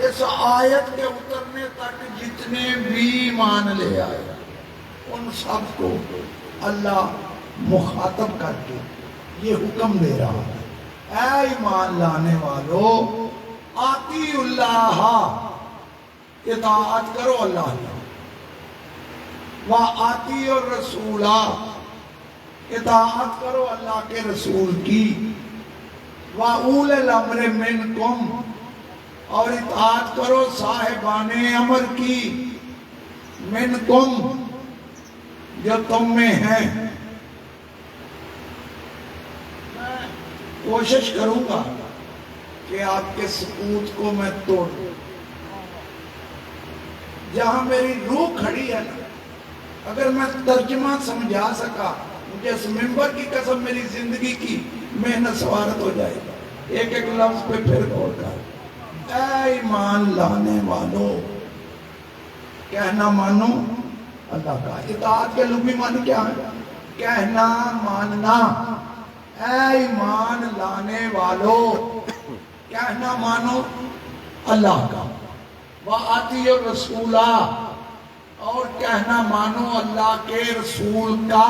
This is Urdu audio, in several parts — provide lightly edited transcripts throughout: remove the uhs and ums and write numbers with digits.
اس آیت کے اترنے تک جتنے بھی ایمان لے آئے ان سب کو اللہ مخاطب کر کے یہ حکم دے رہا ہے، اے ایمان لانے والو آتی اللہ، اطاعت کرو اللہ کی، وآتی الرسول، اطاعت کرو اللہ کے رسول کی، وَأُولِ الْأَمْرِ مِنْكُمْ، اور اطاعت کرو صاحبان امر کی، منکم جو تم میں ہیں۔ میں کوشش کروں گا کہ آپ کے سکوت کو میں توڑ دوں، جہاں میری روح کھڑی ہے نا، اگر میں ترجمہ سمجھا سکا، مجھے اس ممبر کی قسم میری زندگی کی محنت سوارت ہو جائے گا۔ ایک ایک لفظ پہ پھر غور کر، اے ایمان لانے والو، کہنا مانو اللہ کا۔ اطاعت کے لغوی معنی کیا ہے؟ کہنا ماننا۔ اے ایمان لانے والو، کہنا مانو اللہ کا، وآتی الرسول، اور کہنا مانو اللہ کے رسول کا،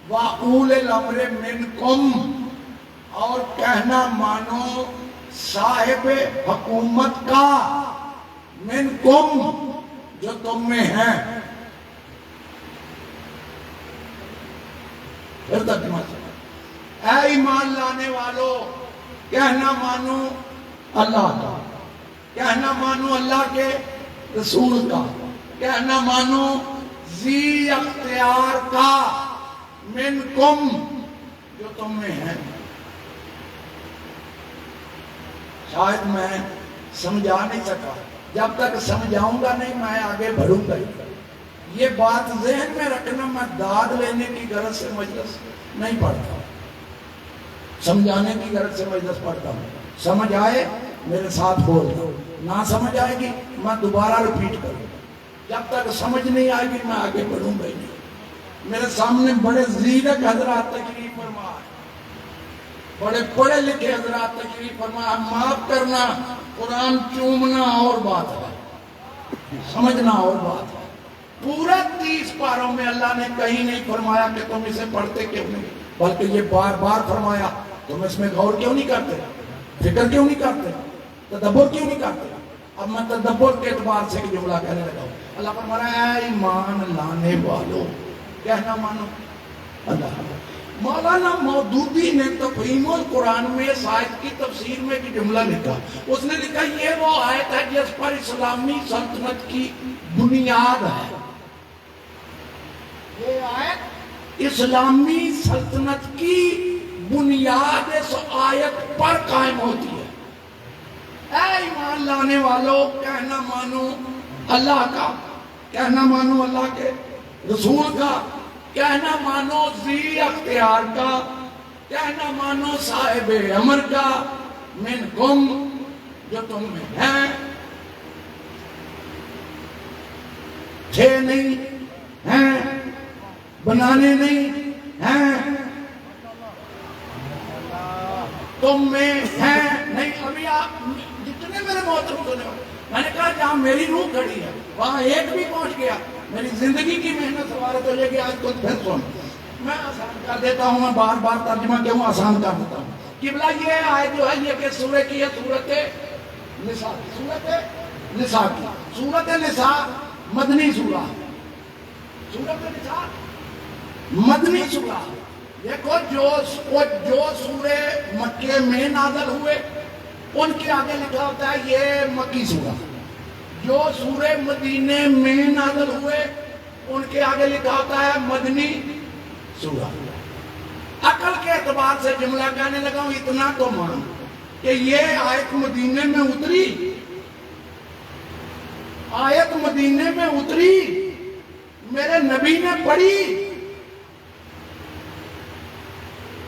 وَأُولِ الْأَمْرِ مِنْكُمْ، اور کہنا مانو صاحب حکومت کا، منکم جو تم میں ہیں۔ پھر ترجمہ سمجھ، اے ایمان لانے والو، کہنا مانو اللہ کا، کہنا مانو اللہ کے رسول کا، کہنا مانو ذی اختیار کا، منکم جو تم میں ہیں۔ شاید میں سمجھا نہیں سکا، جب تک سمجھاؤں گا نہیں میں آگے بڑھوں گا۔ یہ بات ذہن میں رکھنا، میں داد لینے کی غرض سے مجلس نہیں پڑھتا، سمجھانے کی غرض سے مجلس پڑھتا ہوں۔ سمجھ آئے میرے ساتھ بول دو، نہ سمجھ آئے گی میں دوبارہ ریپیٹ کروں، جب تک سمجھ نہیں آئے گی میں آگے بڑھوں گا ہی نہیں۔ میرے سامنے بڑے زیرک حضرات تشریف فرما، بڑے پڑھے لکھے حضرات تشریف فرما، معاف کرنا، قرآن چومنا اور بات ہے، سمجھنا اور بات ہے۔ پورا 30 پاروں میں اللہ نے کہیں نہیں فرمایا کہ تم اسے پڑھتے کیوں نہیں، بلکہ یہ بار بار فرمایا تم اس میں غور کیوں نہیں کرتے، فکر کیوں نہیں کرتے، تدبر کیوں نہیں کرتے۔ اب میں تدبر کے اعتبار سے جملہ کہنے لگا ہوں۔ اللہ فرما رہا ہے اے ایمان لانے والو، کہنا مانو اللہ۔ مولانا مودودی نے تفہیم القرآن میں اس آیت کی تفسیر میں ایک جملہ لکھا، اس نے لکھا یہ وہ آیت ہے جس پر اسلامی سلطنت کی بنیاد ہے۔ یہ آیت اسلامی سلطنت کی بنیاد اس آیت پر قائم ہوتی ہے۔ اے ایمان لانے والو، کہنا مانو اللہ کا، کہنا مانو اللہ کے رسول کا، کہنا مانو ذی اختیار کا، کہنا مانو صاحب امر کا، منکم جو تم میں ہیں۔ تھے نہیں ہیں، بنانے نہیں ہیں، تم میں ہیں نہیں۔ ابھی آپ جتنے میرے محترم سنے والے، میں نے کہا جہاں میری روح کھڑی ہے وہاں ایک بھی پہنچ گیا، میری زندگی کی محنت سوارت ہو جائے گی۔ آج تو پھر سن، میں آسان کر دیتا ہوں، میں بار بار ترجمہ کیوں آسان کر دیتا ہوں۔ قبلہ یہ آیت جو ہے یہ کہ سورہ کی ہے، سورۃ نساء، سورۃ نساء کی، سورۃ نساء مدنی سورہ، سورۃ نساء مدنی سورہ۔ دیکھو جو سورے مکے میں نازل ہوئے ان کے آگے لکھا ہوتا ہے یہ مکی سورہ، جو سورے مدینے میں نازل ہوئے ان کے آگے لکھا ہوتا ہے مدنی سورہ۔ عقل کے اعتبار سے جملہ کہنے لگا ہوں، اتنا تو مان کہ یہ آیت مدینے میں اتری، آیت مدینے میں اتری، میرے نبی نے پڑھی،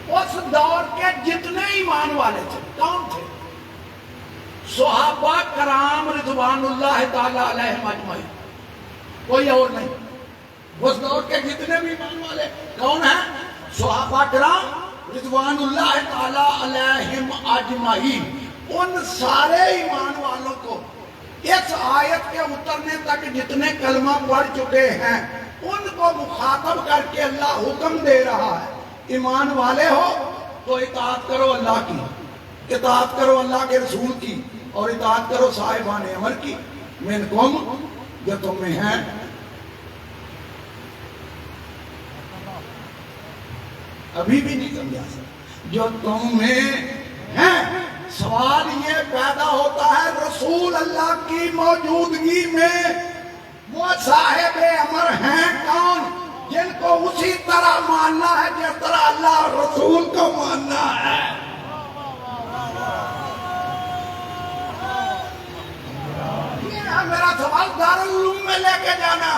اس دور کے جتنے ایمان والے تھے کون تھے؟ صحابہ کرام رضوان اللہ تعالی علیہم اجمعین، کوئی اور نہیں۔ اس دور کے جتنے بھی ایمان والے کون ہیں؟ صحابہ کرام رضوان اللہ تعالی علیہم اجمعین۔ ان سارے ایمان والوں کو اس آیت کے اترنے تک جتنے کلمہ پڑھ چکے ہیں ان کو مخاطب کر کے اللہ حکم دے رہا ہے، ایمان والے ہو تو اطاعت کرو اللہ کی، اطاعت کرو اللہ کے رسول کی، اور اطاعت کرو صاحبان امر کی، منکم جو تم میں ہیں۔ ابھی بھی نہیں سمجھا سکتا، جو تم میں ہیں۔ سوال یہ پیدا ہوتا ہے رسول اللہ کی موجودگی میں وہ صاحب امر ہیں کون، جن کو اسی طرح ماننا ہے جس طرح اللہ اور رسول کو ماننا ہے۔ یہ ہے میرا سوال، دارالعلوم میں لے کے جانا،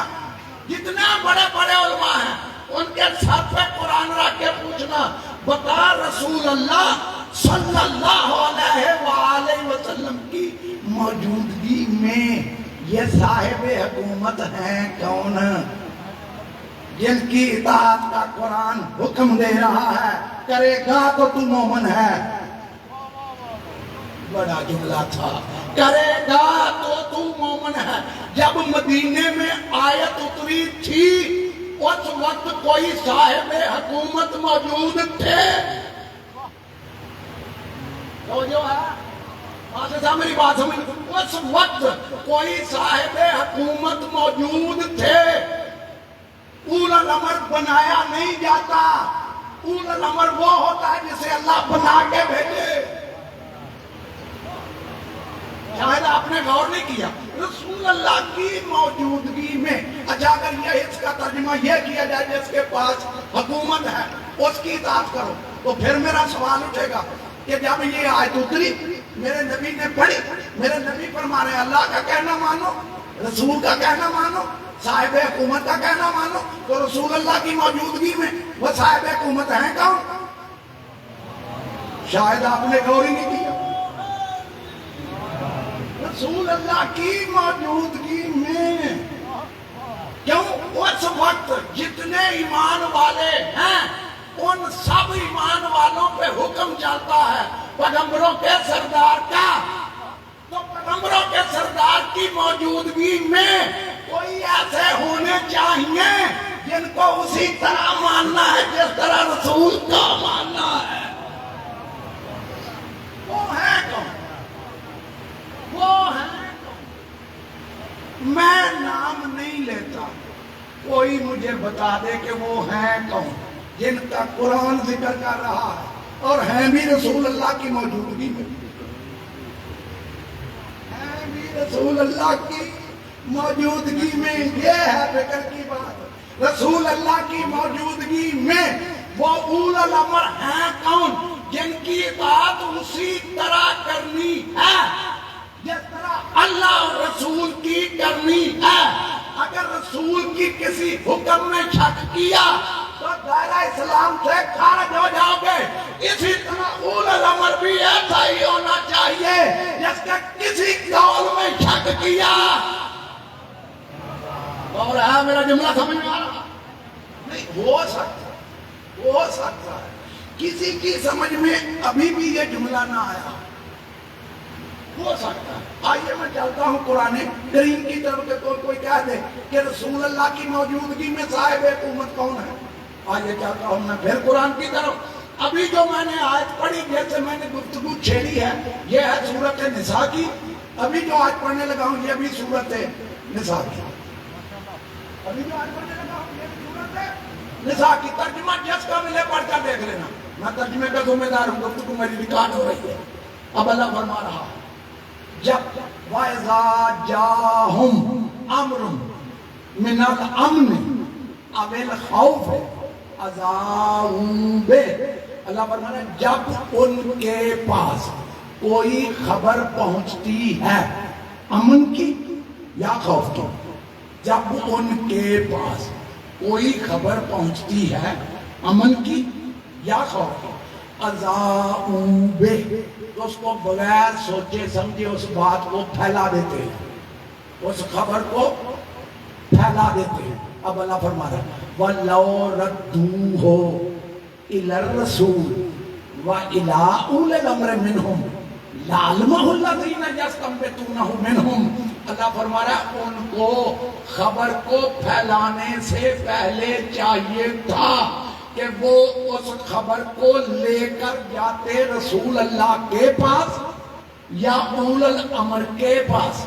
جتنے بڑے بڑے علماء ہیں ان کے سر پہ قرآن رکھ کے پوچھنا، بتا رسول اللہ صلی اللہ علیہ وآلہ وسلم کی موجودگی میں یہ صاحب حکومت ہیں کون، جن کی اطاعت کا قرآن حکم دے رہا ہے، کرے گا تو تو مومن ہے۔ بڑا جملہ تھا، کرے گا تو تو مومن ہے۔ جب مدینے میں آیت اتری تھی اس وقت کوئی صاحب حکومت موجود تھے؟ جو ہے میری بات سمجھ، اس وقت کوئی صاحب حکومت موجود تھے؟ اول الامر بنایا نہیں جاتا، اول الامر وہ ہوتا ہے جسے اللہ بنا کے بھیجے۔ شاید آپ نے غور نہیں کیا، رسول اللہ کی موجودگی میں، اچھا اگر یہ اس کا ترجمہ یہ کیا جائے جس کے پاس حکومت ہے اس کی اطاعت کرو، تو پھر میرا سوال اٹھے گا کہ جب یہ آیت اتری میرے نبی نے پڑھی، میرے نبی فرما رہے ہیں اللہ کا کہنا مانو، رسول کا کہنا مانو، صاحب حکومت کا کہنا مانو، تو رسول اللہ کی موجودگی میں وہ صاحب حکومت ہیں کون؟ شاید آپ نے غور ہی نہیں کیا۔ رسول اللہ کی موجودگی میں کیوں؟ اس وقت جتنے ایمان والے ہیں ان سب ایمان والوں پہ حکم چلتا ہے پیغمبروں کے سردار کا، تو پیغمبروں کے سردار کی موجودگی میں کوئی ایسے ہونے چاہیے جن کو اسی طرح ماننا ہے جس طرح رسول کا ماننا ہے۔ وہ ہے کون؟ وہ ہے کون؟ میں نام نہیں لیتا، کوئی مجھے بتا دے کہ وہ ہیں کون جن کا قرآن ذکر کر رہا ہے اور ہیں بھی رسول اللہ کی موجودگی میں، ہیں بھی رسول اللہ کی موجودگی میں۔ یہ ہے فکر کی بات، رسول اللہ کی موجودگی میں وہ اول الامر ہیں کون جن کی اطاعت اسی طرح کرنی ہے جس طرح اللہ اور رسول کی کرنی ہے۔ اگر رسول کی کسی حکم میں شک کیا تو دائرہ اسلام سے خارج ہو جاؤ گے۔ اسی طرح اول الامر بھی ایسا ہی ہونا چاہیے جس کا کسی قول میں شک کیا۔ اور ہے میرا جملہ سمجھ میں آ رہا؟ نہیں ہو سکتا ہے کسی کی سمجھ میں ابھی بھی یہ جملہ نہ آیا، ہو سکتا ہے۔ آئیے میں چلتا ہوں قرآن کریم کی طرف کہ کوئی کہہ دے کہ رسول اللہ کی موجودگی میں صاحب حکومت کون ہے۔ آئیے چلتا ہوں میں پھر قرآن کی طرف۔ ابھی جو میں نے آیت پڑھی جیسے میں نے گفتگو چھیڑی ہے یہ ہے سورۃ نساء کی، ابھی جو آیت پڑھنے لگا ہوں یہ بھی سورۃ نساء کی، ابھی جو آیت پڑھنے لگا ہوں یہ بھی سورۃ نساء کی۔ ترجمہ جس کا ملے پڑھ کر دیکھ لینا، میں ترجمے کا ذمہ دار ہوں، گفتگو میری ریکارڈ ہو رہی ہے۔ اب اللہ فرما رہا ہے جب وَإِذَا جَاءَهُمْ أَمْرٌ مِّنَ الْأَمْنِ أَوِ الْخَوْفِ أَذَاعُوا بِهِ۔ اللہ فرما رہا ہے جب ان کے پاس کوئی خبر پہنچتی ہے امن کی یا خوف کی، جب ان کے پاس کوئی خبر پہنچتی ہے امن کی یا خوف کی، اذاعوا بِهِ، تو اس کو بغیر سوچے سمجھے اس بات کو پھیلا دیتے ہیں، اس خبر کو پھیلا دیتے ہیں۔ اب اللہ فرما رہا ہے وَلَوْ رَدُّوهُ إِلَى الرَّسُولِ وَإِلَىٰ أُولِي الْأَمْرِ مِنْهُمْ لعلمہ الذین یستنبطونہ منہم، اللہ فرما رہا ہے ان کو خبر کو پھیلانے سے پہلے چاہیے تھا کہ وہ اس خبر کو لے کر جاتے رسول اللہ کے پاس یا اول الامر کے پاس۔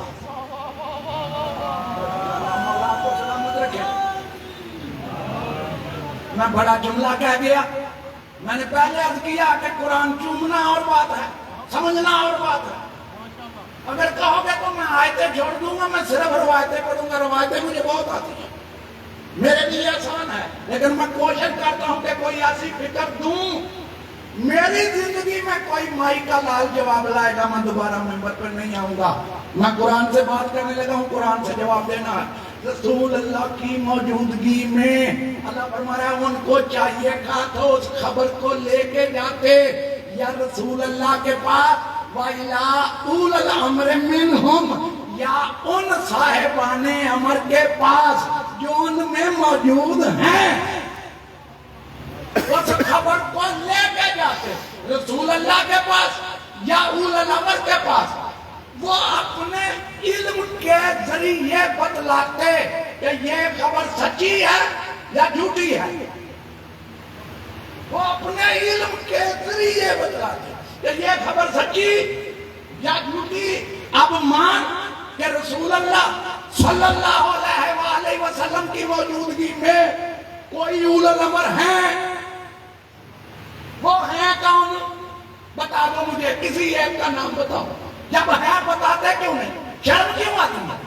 میں بڑا جملہ کہہ گیا، میں نے پہلے عرض کیا کہ قرآن چومنا اور بات ہے، سمجھنا اور بات ہے۔ اگر کہو گے تو میں آیتیں چھوڑ دوں گا، میں صرف روایتیں پڑھوں گا، روایتیں مجھے بہت آتی ہیں، میرے لیے آسان ہے، لیکن میں کوشش کرتا ہوں کہ کوئی ایسی فکر دوں۔ میری زندگی میں کوئی مائی کا لال جواب لائے گا، میں دوبارہ ممبر پر نہیں آؤں گا، میں قرآن سے بات کرنے لگا ہوں، قرآن سے جواب دینا ہے۔ رسول اللہ کی موجودگی میں اللہ فرما رہا ہے ان کو چاہیے تھا تو اس خبر کو لے کے جاتے یا رسول اللہ کے پاس وَإِلَىٰ أُولِي الْأَمْرِ مِنْهُمْ، یا ان صاحبان امر کے پاس جو ان میں موجود ہیں، اس خبر کو لے کے جاتے رسول اللہ کے پاس یا اولی الامر کے پاس، وہ اپنے علم کے ذریعے بتلاتے کہ یہ خبر سچی ہے یا جھوٹی ہے، وہ اپنے علم کے ذریعے بتلاتے کہ یہ خبر سچی یا جھوٹی۔ اب مان کہ رسول اللہ صلی اللہ علیہ وآلہ وسلم کی موجودگی میں کوئی اولی الامر ہیں، وہ ہیں کون؟ بتا دو مجھے، کسی ایک کا نام بتاؤ۔ جب ہے بتاتے کیوں نہیں؟ شرم کیوں آتی ہے؟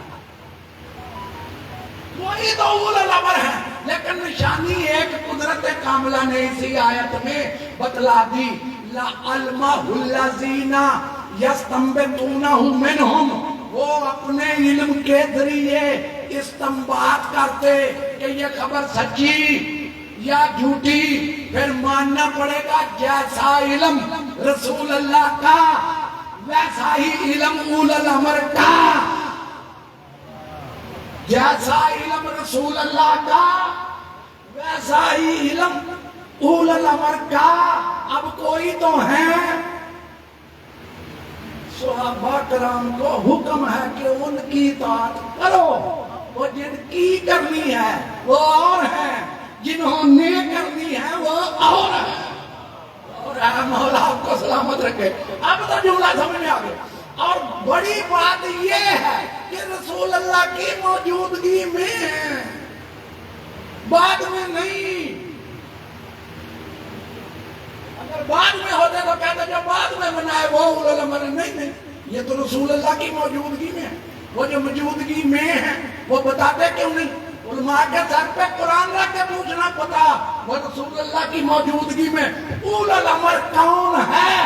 وہی تو اولی الامر ہیں، لیکن نشانی ایک قدرت کاملہ نے اسی آیت میں بتلا دی، لَعَلْمَهُ الَّذِينَ يَسْتَنبِطُونَهُ مِنْهُمْ، وہ اپنے علم کے ذریعے استنباط کرتے کہ یہ خبر سچی یا جھوٹی، پھر ماننا پڑے گا جیسا علم رسول اللہ کا ویسا ہی علم اولی الامر کا، جیسا علم رسول اللہ کا ویسا ہی علم اولی الامر کا۔ اب کوئی تو ہے، صحابہ کرام کو حکم ہے کہ ان کی اطاعت کرو، وہ جن کی کرنی ہے وہ اور ہیں، جنہوں نے کرنی ہے وہ اور ہے، اور اے مولا آپ کو سلامت رکھے۔ اب تو جملہ سمجھ میں آگئے۔ اور بڑی بات یہ ہے کہ رسول اللہ کی موجودگی میں، بعد میں نہیں۔ اگر بعد میں ہوتے تو کہتے جو بعد میں بنائے وہ اولی الامر نہیں، یہ تو رسول اللہ کی موجودگی میں ہے، وہ جو موجودگی میں ہے وہ بتاتے کیوں نہیں؟ علماء کے سر پہ قرآن رکھ کے پوچھنا پتا، وہ رسول اللہ کی موجودگی میں اولی الامر کون ہے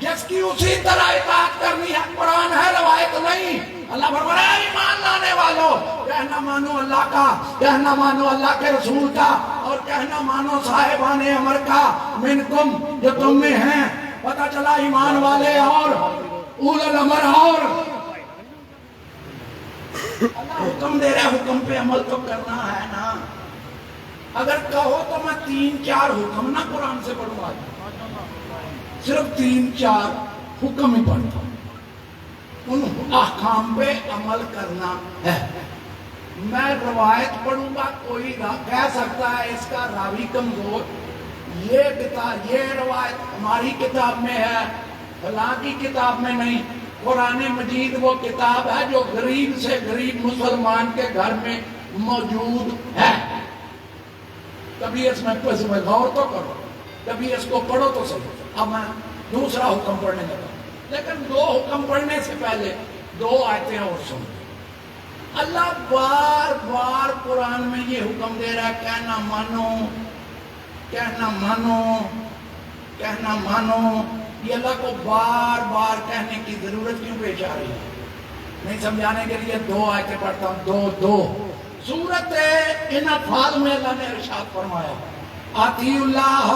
جس کی اسی طرح اطاعت کرنی ہے؟ قرآن ہے، روایت نہیں۔ اللہ فرما رہا ہے ایمان لانے والوں، کہنا مانو اللہ کا، کہنا مانو اللہ کے رسول کا، اور کہنا مانو صاحبان امر کا، منکم جو تم میں ہیں۔ پتہ چلا ایمان والے اور اولی الامر اور۔ اللہ حکم دے رہا ہے، حکم پہ عمل تو کرنا ہے نا۔ اگر کہو تو میں 3-4 حکم نہ قرآن سے پڑھوں گا، صرف 3-4 حکم ہی پڑھتا ہوں، ان احکام پہ عمل کرنا ہے۔ میں روایت پڑھوں گا، کوئی کہہ سکتا ہے اس کا راوی کمزور، یہ کتاب یہ روایت ہماری کتاب میں ہے، فلاں کی کتاب میں نہیں۔ قرآن مجید وہ کتاب ہے جو غریب سے غریب مسلمان کے گھر میں موجود ہے۔ کبھی اس میں غور تو کرو، کبھی اس کو پڑھو تو سمجھو۔ اب میں دوسرا حکم پڑھنے لگا، لیکن 2 حکم پڑھنے سے پہلے 2 آیتیں اور سنو۔ اللہ بار بار قرآن میں یہ حکم دے رہا ہے، کہنا مانو، کہنا مانو، کہنا مانو۔ یہ اللہ کو بار بار کہنے کی ضرورت کیوں پیش آ رہی ہے؟ نہیں سمجھانے کے لیے 2 آیتیں پڑھتا ہوں، 2 سورت انفال میں اللہ نے ارشاد فرمایا، اطیعوا اللہ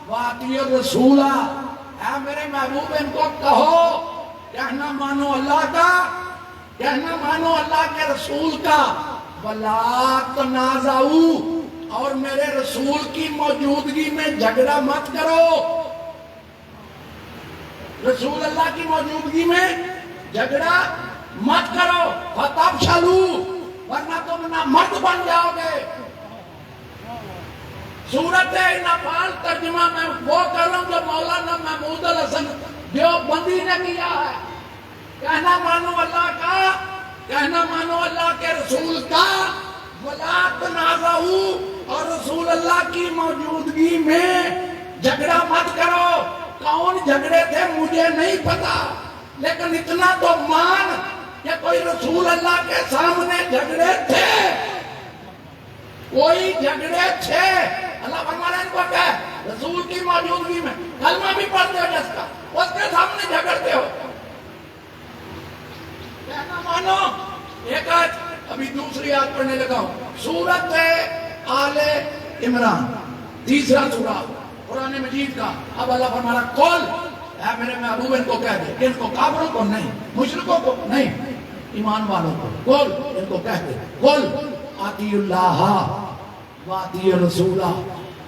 واطیعوا الرسول، اے میرے محبوب ان کو کہو، کہنا مانو اللہ کا، کہنا مانو اللہ کے رسول کا، وَلَا تَنَازَعُوا، اور میرے رسول کی موجودگی میں جھگڑا مت کرو۔ رسول اللہ کی موجودگی میں جھگڑا مت کرو، فتفشلوا، ورنہ تم نہ مرد بن جاؤ گے۔ سورت انفال ترجمہ میں وہ کر رہا ہوں جو مولانا محمود الحسن دیوبندی نے کیا ہے۔ کہنا مانو اللہ کا، کہنا مانو اللہ کے رسول کا، وَلَا تَنَازَعُوا، اور رسول اللہ کی موجودگی میں جھگڑا مت کرو۔ کون جھگڑے تھے مجھے نہیں پتا، لیکن اتنا تو مان کہ کوئی رسول اللہ کے سامنے جھگڑے تھے، کوئی جھگڑے تھے۔ اللہ فرما رہا ہے ان کو کیا ہے؟ رسول کی موجودگی میں کلمہ بھی پڑھتے ہو جس کا، اس کے سامنے جھگڑتے ہو۔ کہنا مانو۔ ایک آیت ابھی دوسری آیت پڑھنے لگا ہوں، سورت آل عمران، تیسرا سورہ قرآن مجید کا۔ اب اللہ فرما رہا ہے قل، اے میرے محبوب ان کو کہہ دے، ان کو کافروں کو نہیں، مشرکوں کو نہیں، ایمان والوں کو قل، ان کو کہہ دے قل اطیعوا اللہ واطیعوا الرسول،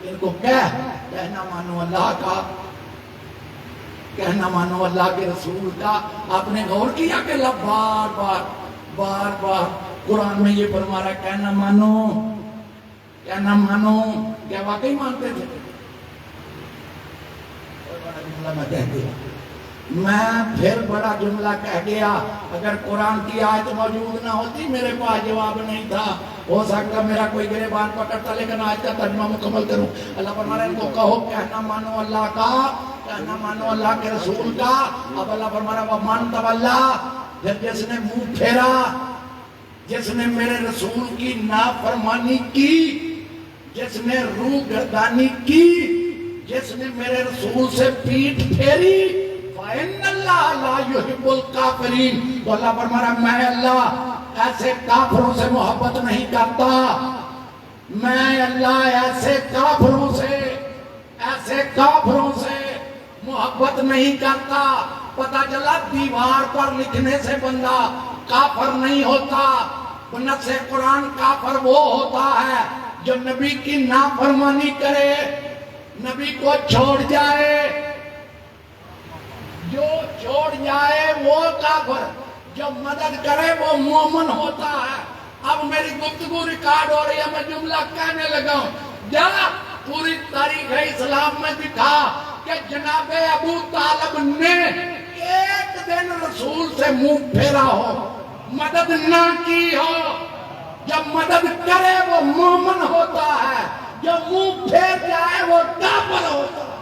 ان کو کہنا مانو اللہ کا، کہنا مانو اللہ کے رسول کا۔ آپ نے غور کیا کہ اللہ بار بار قرآن میں یہ فرما رہا ہے کہنا مانو، کہنا مانو۔ کیا واقعی مانتے تھے؟ میں کہہ گیا، میں پھر بڑا جملہ کہہ گیا، اگر قرآن کی آیت موجود نہ ہوتی میرے پاس جواب نہیں تھا، ہو سکتا میرا کوئی گریبان پکڑتا، لیکن آیت کا ترجمہ مکمل کروں۔ اللہ فرما رہا ہے ان کو کہو کہنا مانو اللہ کا، کہنا مانو اللہ کے رسول کا۔ اب اللہ فرما رہا ہے وَمَن تَوَلَّىٰ، جس نے منہ پھیرا، جس نے میرے رسول کی نافرمانی کی، جس نے روح گردانی کی، جس نے میرے رسول سے پیٹھ پھیری، فَإِنَّ اللَّهَ لَا يُحِبُّ الْكَافِرِينَ، تو اللہ فرما رہا ہے میں اللہ ایسے کافروں سے محبت نہیں کرتا، میں اللہ ایسے کافروں سے محبت نہیں کرتا۔ پتہ چلا دیوار پر لکھنے سے بندہ کافر نہیں ہوتا، بنص قرآن کافر وہ ہوتا ہے جو نبی کی نافرمانی کرے، نبی کو چھوڑ جائے، جو چھوڑ جائے وہ کافر، جو مدد کرے وہ مومن ہوتا ہے۔ اب میری گفتگو ریکارڈ ہو رہی ہے، میں جملہ کہنے لگا ہوں، جا پوری تاریخ اسلام میں دکھا کہ جناب ابو طالب نے ایک دن رسول سے منہ پھیرا ہو، مدد نہ کی ہو۔ جب مدد کرے وہ مومن ہوتا ہے، جب منہ پھیر جائے وہ کافر ہوتا ہے۔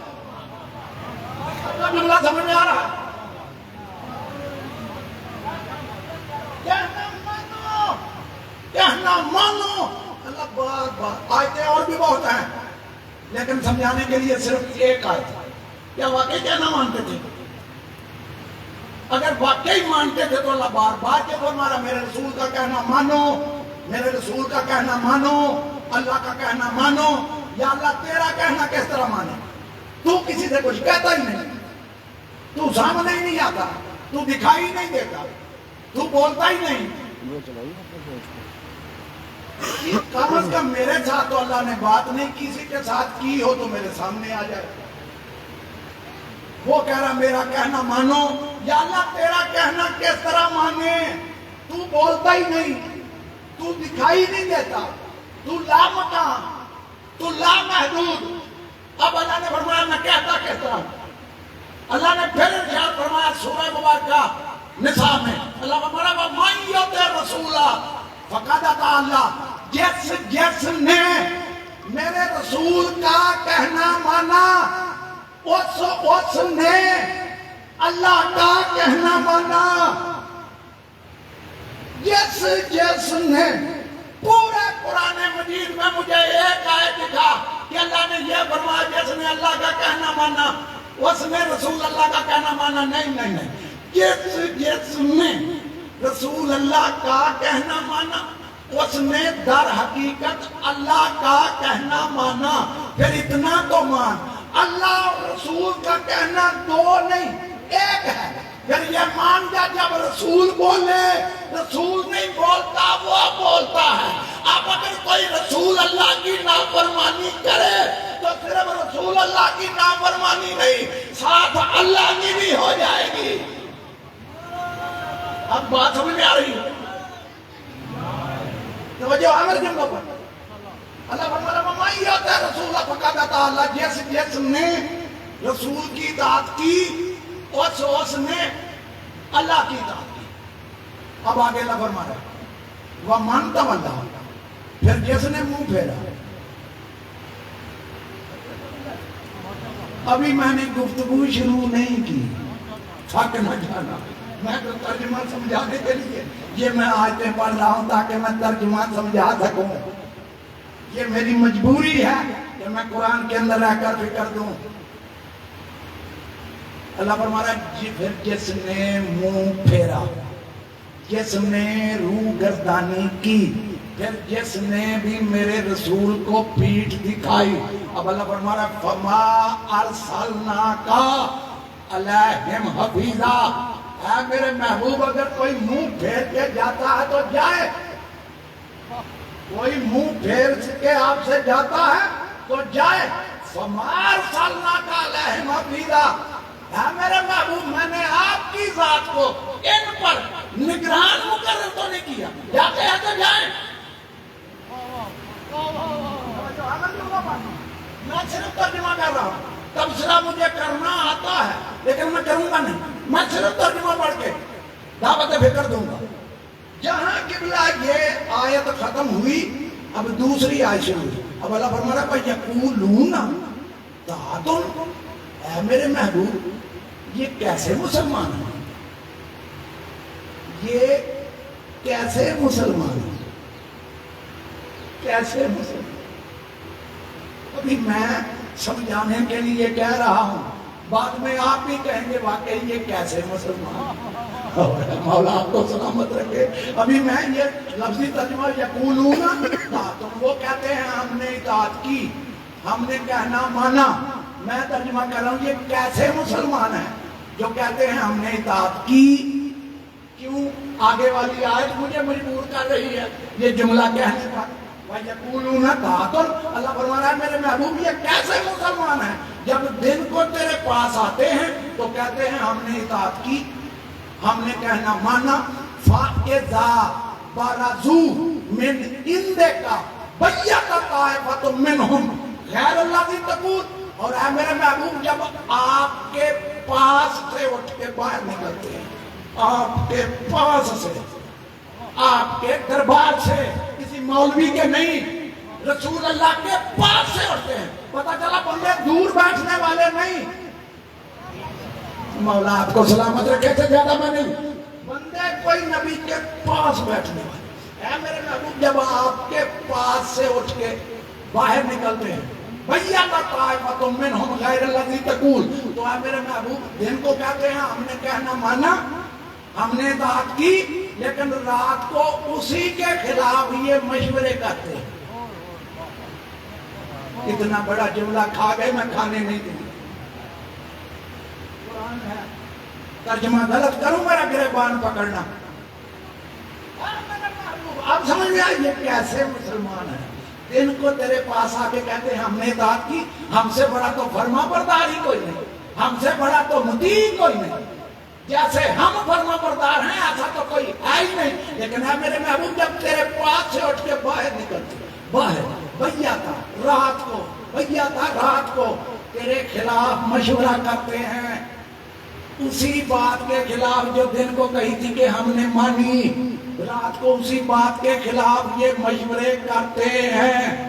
جملہ سمجھ میں آ رہا ہے؟ کہنا مانو۔ اللہ بار آیتیں اور بھی بہت ہیں، لیکن سمجھانے کے لیے صرف ایک آیت ہے۔ کیا واقعی کہنا مانتے تھے؟ اگر واقعی مانتے تھے تو اللہ بار بار کے فرما رہا میرے رسول کا کہنا مانو، میرے رسول کا کہنا مانو، اللہ کا کہنا مانو۔ یا اللہ تیرا کہنا کس طرح مانے؟ تو کسی سے کچھ کہتا ہی نہیں، تو سامنے ہی نہیں آتا، تو دکھائی نہیں دیتا، تو بولتا ہی نہیں۔ کم از کم میرے ساتھ تو اللہ نے بات نہیں کسی کے ساتھ کی ہو تو میرے سامنے آ جائے۔ وہ کہہ رہا میرا کہنا مانو، یا اللہ تیرا کہنا کس طرح مانے؟ تو بولتا ہی نہیں، تو دکھائی نہیں دیتا، تو لامکان، تو لامحدود۔ اب اللہ نے فرمایا میں کہتا کس طرح؟ اللہ نے پھر ارشاد فرمایا سورہ مبارکہ نساء میں، اللہ فرمایا وَمَن يُطِعِ الرَّسُولَ فَقَدْ أَطَاعَ اللَّهَ، جس نے میرے رسول کا کہنا مانا اس نے اللہ کا کہنا مانا۔ جس نے پورے قرآن مجید میں مجھے ایک آیت دکھا کہ اللہ نے یہ فرمایا جس نے اللہ کا کہنا مانا اس نے رسول اللہ کا کہنا مانا، نہیں، جس نے رسول اللہ کا کہنا مانا اس نے در حقیقت اللہ کا کہنا مانا۔ پھر اتنا تو مان، اللہ اور رسول کا کہنا دو نہیں ایک ہے۔ پھر یہ مان جا جب رسول بولے، رسول نہیں بولتا وہ بولتا ہے۔ اب اگر کوئی رسول اللہ کی نافرمانی کرے تو صرف رسول اللہ کی نافرمانی نہیں، ساتھ اللہ کی بھی ہو جائے گی۔ اب بات سمجھ میں آ رہی ہے؟ توجہ عامر جملوں پر اللہ فرماتا ہے وَمَن يُطِعِ الرَّسُولَ فَقَدْ أَطَاعَ اللَّهَ، جس نے رسول کی اطاعت کی اس نے اللہ کی اطاعت کی۔ اب آگے اللہ فرما رہا ہے وَمَن تَوَلَّىٰ، پھر جس نے منہ پھیرا۔ ابھی میں نے گفتگو شروع نہیں کی، تھک نہ جانا، میں تو ترجمہ سمجھانے کے لیے یہ میں آیتیں پڑھ رہا ہوں تاکہ میں ترجمہ سمجھا سکوں۔ یہ میری مجبوری ہے کہ میں قرآن کے اندر رہ کر فکر دوں۔ اللہ فرما رہا ہے پھر جس نے منہ پھیرا، جس نے روح گردانی کی، پھر جس نے بھی میرے رسول کو پیٹھ دکھائی۔ اب اللہ فرما رہا ہے فَمَا أَرْسَلْنَاكَ عَلَيْهِمْ حَفِيظًا، اے میرے محبوب اگر کوئی منہ پھیر کے جاتا ہے تو جائے، کوئی منہ پھیر کے آپ سے جاتا ہے تو جائے۔ فَمَا أَرْسَلْنَاكَ عَلَيْهِمْ حَفِيظًا، اے میرے محبوب میں نے آپ کی ذات کو ان پر نگران مقرر تو نہیں کیا، جاتے ہیں تو جائیں۔ میں صرف ترجمہ کر رہا ہوں، تبصرہ مجھے کرنا آتا ہے لیکن میں کروں گا نہیں، میں صرف ترجمہ پڑھ کے دعوت فکر دوں گا۔ جہاں قبلہ یہ آیت ختم ہوئی، اب دوسری آیت شروع ہوئی۔ اب اللہ فرما رہا ہے فَيَقُولُونَ طَاعَةٌ، اے میرے محبوب یہ کیسے مسلمان ہیں، یہ کیسے مسلمان ہیں، کیسے مسلمان؟ ابھی میں سمجھانے کے لیے کہہ رہا ہوں، بعد میں آپ بھی کہیں گے واقعی یہ کیسے مسلمان، مولا آپ کو سلامت رکھے۔ ابھی میں یہ لفظی ترجمہ یقولون طاعتن، وہ کہتے ہیں ہم نے اطاعت کی، ہم نے کہنا مانا۔ میں ترجمہ کر رہا ہوں یہ کیسے مسلمان ہیں جو کہتے ہیں ہم نے اطاعت کی۔ کیوں آگے والی آیت مجھے مجبور کر رہی ہے یہ جملہ کہنے کا۔ وَيَقُولُونَ طَاعَةٌ، اللہ فرما رہا ہے میرے محبوب یہ کیسے مسلمان ہیں جب دن کو تیرے پاس آتے ہیں تو کہتے ہیں ہم نے اطاعت کی، ہم نے کہنا مانا۔ فَإِذَا بَرَزُوا مِنْ عِنْدِكَ بَيَّتَ طَائِفَةٌ مِّنْهُمْ غَيْرَ الَّذِي تَقُولُ، اور اے میرے محبوب جب آپ کے پاس سے اٹھ کے باہر نکلتے ہیں، آپ کے پاس سے، آپ کے دربار سے، کسی مولوی کے نہیں، رسول اللہ کے پاس سے اٹھتے ہیں، پتہ چلا بندے دور بیٹھنے والے نہیں، مولا آپ کو سلامت رکھے سے زیادہ میں نہیں، بندے کوئی نبی کے پاس بیٹھنے والے۔ اے میرے محبوب جب آپ کے پاس سے اٹھ کے باہر نکلتے ہیں بَيَّتَ طَائِفَةٌ مِّنْهُمْ غَيْرَ الَّذِي تَقُولُ، تو اے میرے محبوب دن کو کہتے ہیں ہم نے کہنا مانا، ہم نے اطاعت کی، لیکن رات کو اسی کے خلاف یہ مشورے کرتے ہیں۔ اتنا بڑا جملہ کھا گئے، میں کھانے نہیں دوں گا۔ قرآن ہے، ترجمہ غلط کروں میرا گریبان پکڑنا۔ اب سمجھ میں آئی یہ کیسے مسلمان ہیں، دن کو تیرے پاس آ کے کہتے ہیں ہم نے اطاعت کی، ہم سے بڑا تو فرما بردار ہی کوئی نہیں، ہم سے بڑا تو مطیع کوئی نہیں، جیسے ہم فرما بردار ہیں ایسا تو کوئی ہے ہی نہیں۔ لیکن ہے میرے محبوب جب تیرے پاس سے اٹھ کے باہر نکلتے، باہر رات کو تیرے خلاف مشورہ کرتے ہیں، اسی بات کے خلاف جو دن کو کہی تھی کہ ہم نے مانی، رات کو اسی بات کے خلاف یہ مشورے کرتے ہیں۔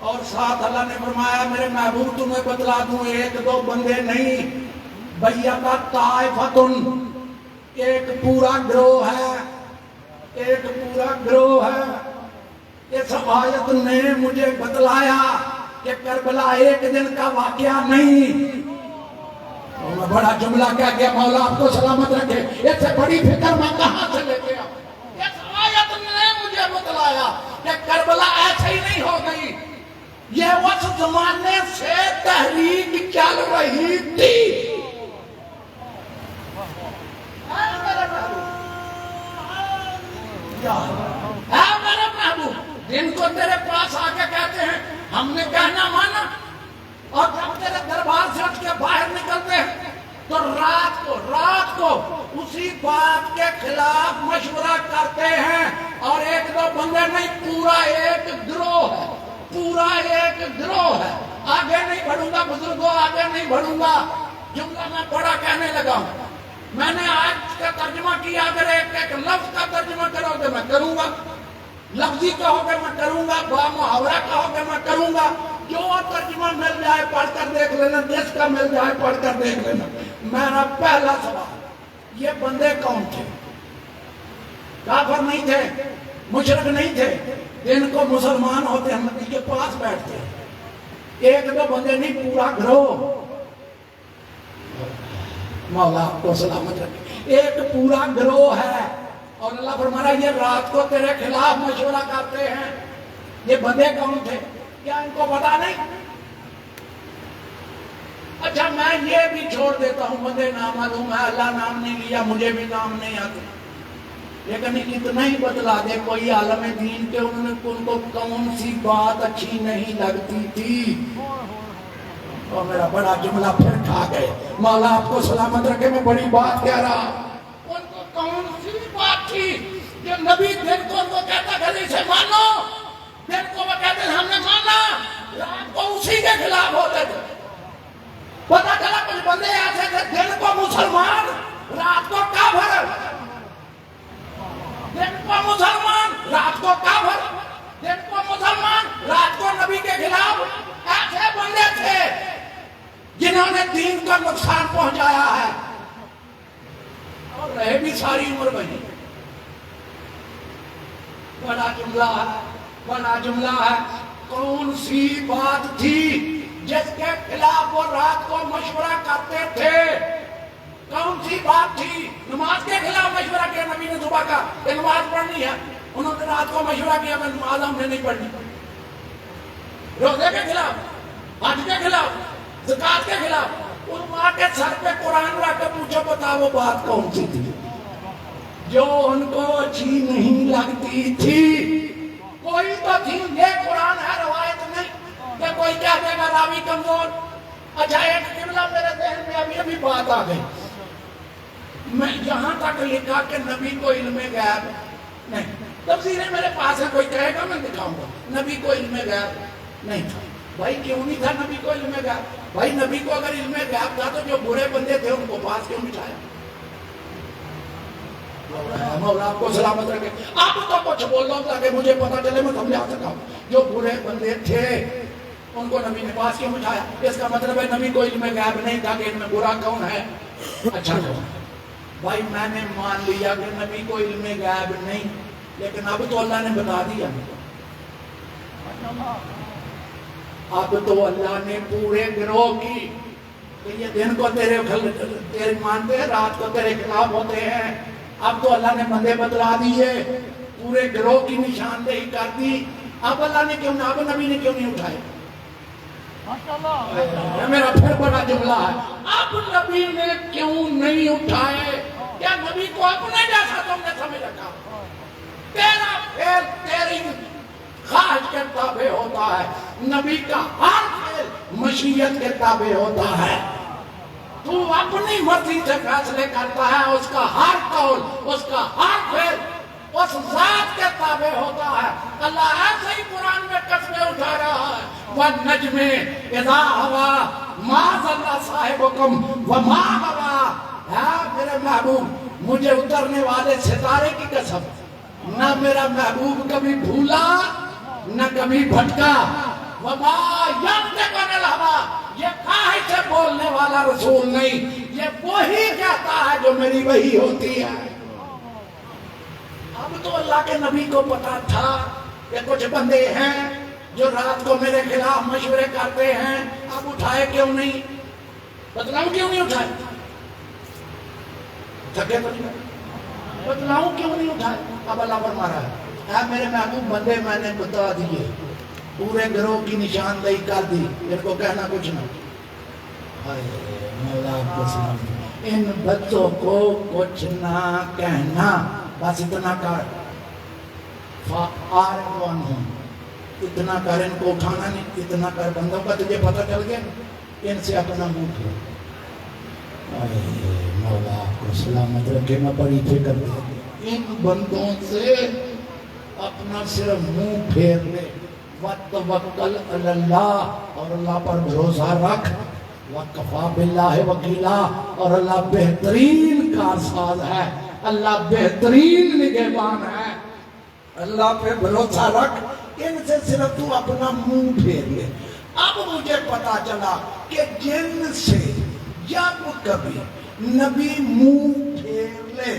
اور ساتھ اللہ نے فرمایا میرے محبوب تمہیں بتلا دوں ایک دو بندے نہیں، بَيَّتَ طَائِفَةٌ، ایک پورا گروہ ہے، ایک پورا گروہ ہے۔ اس آیت نے مجھے بتلایا کہ کربلا ایک دن کا واقعہ نہیں۔ میں بڑا جملہ کہہ گیا، مولا آپ کو سلامت رکھے، اس سے بڑی فکر میں کہاں سے لے گیا۔ اس آیت نے مجھے بتلایا کہ کربلا ایسے ہی نہیں ہو گئی، یہ اس زمانے سے تحریک چل رہی تھی۔ میرے محبوب دن کو تیرے پاس آ کے کہتے ہیں ہم نے کہنا مانا، اور جب تیرے دربار سے اٹھ کے باہر نکلتے ہیں تو رات کو اسی بات کے خلاف مشورہ کرتے ہیں. اور ایک دو بندے نہیں، پورا ایک گروہ ہے، پورا ایک گروہ ہے. آگے نہیں بڑھوں گا بزرگوں، آگے نہیں بڑھوں گا. جملہ میں بڑا کہنے لگا ہوں. میں نے آج کا ترجمہ کیا، اگر ایک لفظ کا ترجمہ کرو گے میں کروں گا، لفظی کہو گے میں کروں گا، با محاورہ کہو گے میں کروں گا. جو ترجمہ مل جائے پڑھ کر دیکھ لینا، جس کا مل جائے پڑھ کر دیکھ لینا. میرا پہلا سوال، یہ بندے کون تھے؟ کافر نہیں تھے، مشرک نہیں تھے، جن کو مسلمان ہوتے ہم نبی کے پاس بیٹھتے. ایک دو بندے نہیں، پورا گروہ. مولا آپ کو سلامت رکھے. ایک پورا گروہ ہے. اور اللہ فرما رہا ہے یہ رات کو تیرے خلاف مشورہ کرتے ہیں. یہ بندے کون تھے؟ کیا ان کو پتا نہیں؟ اچھا میں یہ بھی چھوڑ دیتا ہوں، بندے نامعلوم ہے، اللہ نام نہیں لیا، مجھے بھی نام نہیں آتے. لیکن اتنا ہی بتلا دے کوئی عالم دین کے ان کو کون سی بات اچھی نہیں لگتی تھی. اور میرا بڑا جملہ پھر کھا گئے. مولا آپ کو سلامت رکھے. میں بڑی بات کہہ رہا. ان کو کون سی بات تھی کہ نبی دن کو ان کو کہتا گلی سے مانو، دن کو وہ کہتے ہم نے مانا، رات کو اسی کے خلاف ہوتے تھے. پتا چلا کچھ بندے ایسے تھے دن کو مسلمان رات کو کافر، دن کو مسلمان رات کو کافر، دن کو مسلمان رات کو نبی کے خلاف. ایسے بندے تھے جنہوں نے دین کا نقصان پہنچایا ہے اور رہے بھی ساری عمر وہی. بڑا جملہ ہے، بڑا جملہ ہے. کون سی بات تھی جس کے خلاف وہ رات کو مشورہ کرتے تھے؟ کون سی بات تھی؟ نماز کے خلاف مشورہ کیا نبی نے صبح کا کہ نماز پڑھنی ہے. انہوں نے رات کو مشورہ کیا میں نماز ہم نے نہیں پڑھنی. روزے کے خلاف، حج کے خلاف، زکات کے خلاف. ان ماں کے سر پہ قرآن رکھ کے پوچھو بتا وہ بات کون سی تھی جو ان کو اچھی نہیں لگتی تھی؟ کوئی تو تھی. یہ قرآن ہے، روایت نہیں کہ کوئی کہتے گا راوی کمزور. اچھا ایک قبلہ میرے ذہن میں ابھی بات آ گئی. میں یہاں تک لکھا کہ نبی کو علم غیب نہیں. تفسیریں میرے پاس ہے، کوئی کہے گا میں دکھاؤں گا. نبی کو علم غیب نہیں تھا. بھائی کیوں نہیں تھا نبی کو علم غیب؟ بھائی نبی کو اگر علم غیب تھا تو جو برے بندے تھے ان کو پاس کیوں بٹھایا؟ مولا آپ کو سلامت رکھے. آپ تو کچھ بول رہا تاکہ مجھے پتا چلے میں سمجھا سکا. جو برے بندے تھے ان کو نبی نے پاس کیوں بٹھایا؟ اس کا مطلب ہے نبی کو علم غیب نہیں تھا کہ ان میں برا کون ہے اچھا کون ہے. بھائی میں نے مان لیا کہ نبی کو علم غیب نہیں، لیکن اب تو اللہ نے بتا دیا. اب تو اللہ نے پورے گروہ کی کہ یہ دن کو تیرے مانتے ہیں، رات کو تیرے خلاف ہوتے ہیں. اب تو اللہ نے بندے بتلا دیے، پورے گروہ کی نشاندہی کر دی. اب اللہ نے کیوں نہ، اب نبی نے کیوں نہیں اٹھائے؟ میرا پھر بڑا جملہ ہے، اب نبی نے کیوں نہیں اٹھائے؟ کیا نبی کو اپنے جیسا تم نے سمجھ رکھا؟ تیرا پھر تیری خواہش کے تابع ہوتا ہے. نبی کا ہر فعل مشیت کے تابع ہوتا ہے. تو اپنی مرضی سے فیصلے کرتا ہے. اس کا ہر قول، اس کا ہر فعل اس ذات کے تابع ہوتا ہے. اللہ ایسے ہی قرآن میں قسمیں اٹھا رہا ہے. وَالنَّجْمِ إِذَا هَوَىٰ مَا ضَلَّ صَاحِبُكُمْ وَمَا غَوَىٰ. ہے میرے محبوب، مجھے اترنے والے ستارے کی قسم، نہ میرا محبوب کبھی بھولا نہ کبھی بھٹکا. وَمَا يَنطِقُ عَنِ الْهَوَىٰ، یہ خواہش سے بولنے والا رسول نہیں، یہ وہی کہتا ہے جو میری وحی ہوتی ہے. اب تو اللہ کے نبی کو پتا تھا کہ کچھ بندے ہیں جو رات کو میرے خلاف مشورے کرتے ہیں. اب اٹھائے کیوں نہیں؟ بتلاؤں کیوں نہیں اٹھائے؟ تھکے تو نہیں؟ بتلاؤں کیوں نہیں اٹھائے؟ اب اللہ فرما رہا ہے اے میرے محبوب بندے میں نے بتا دیے، پورے گروہ کی نشاندہی کر دی. ان کو کہنا کچھ نہ. مولا آپ کو سلام. ان بچوں کو کچھ نہ کہنا، بس اتنا کر. فَعَارِضُ عَنْهُمْ، اتنا کر ان کو اٹھانا نہیں، اتنا کر بندوں کا تجھے پتہ چل گیا، ان سے اپنا منہ پھیر۔ مولا کو سلامت رکھے، میں بڑی فکر دے ان بندوں سے اپنا صرف منہ پھیر لے۔ وَتَوَكَّلْ عَلَى اللَّهِ، اور اللہ پر بھروسہ رکھ۔ وَكَفَى بِاللَّهِ وَكِيلًا، اور اللہ بہترین کارساز ہے، اللہ بہترین نگہبان ہے۔ اللہ پہ بھروسہ رکھ، ان سے صرف تو اپنا منہ پھیر لے۔ اب مجھے پتا چلا کہ جن سے جب کبھی نبی منہ پھیر لے،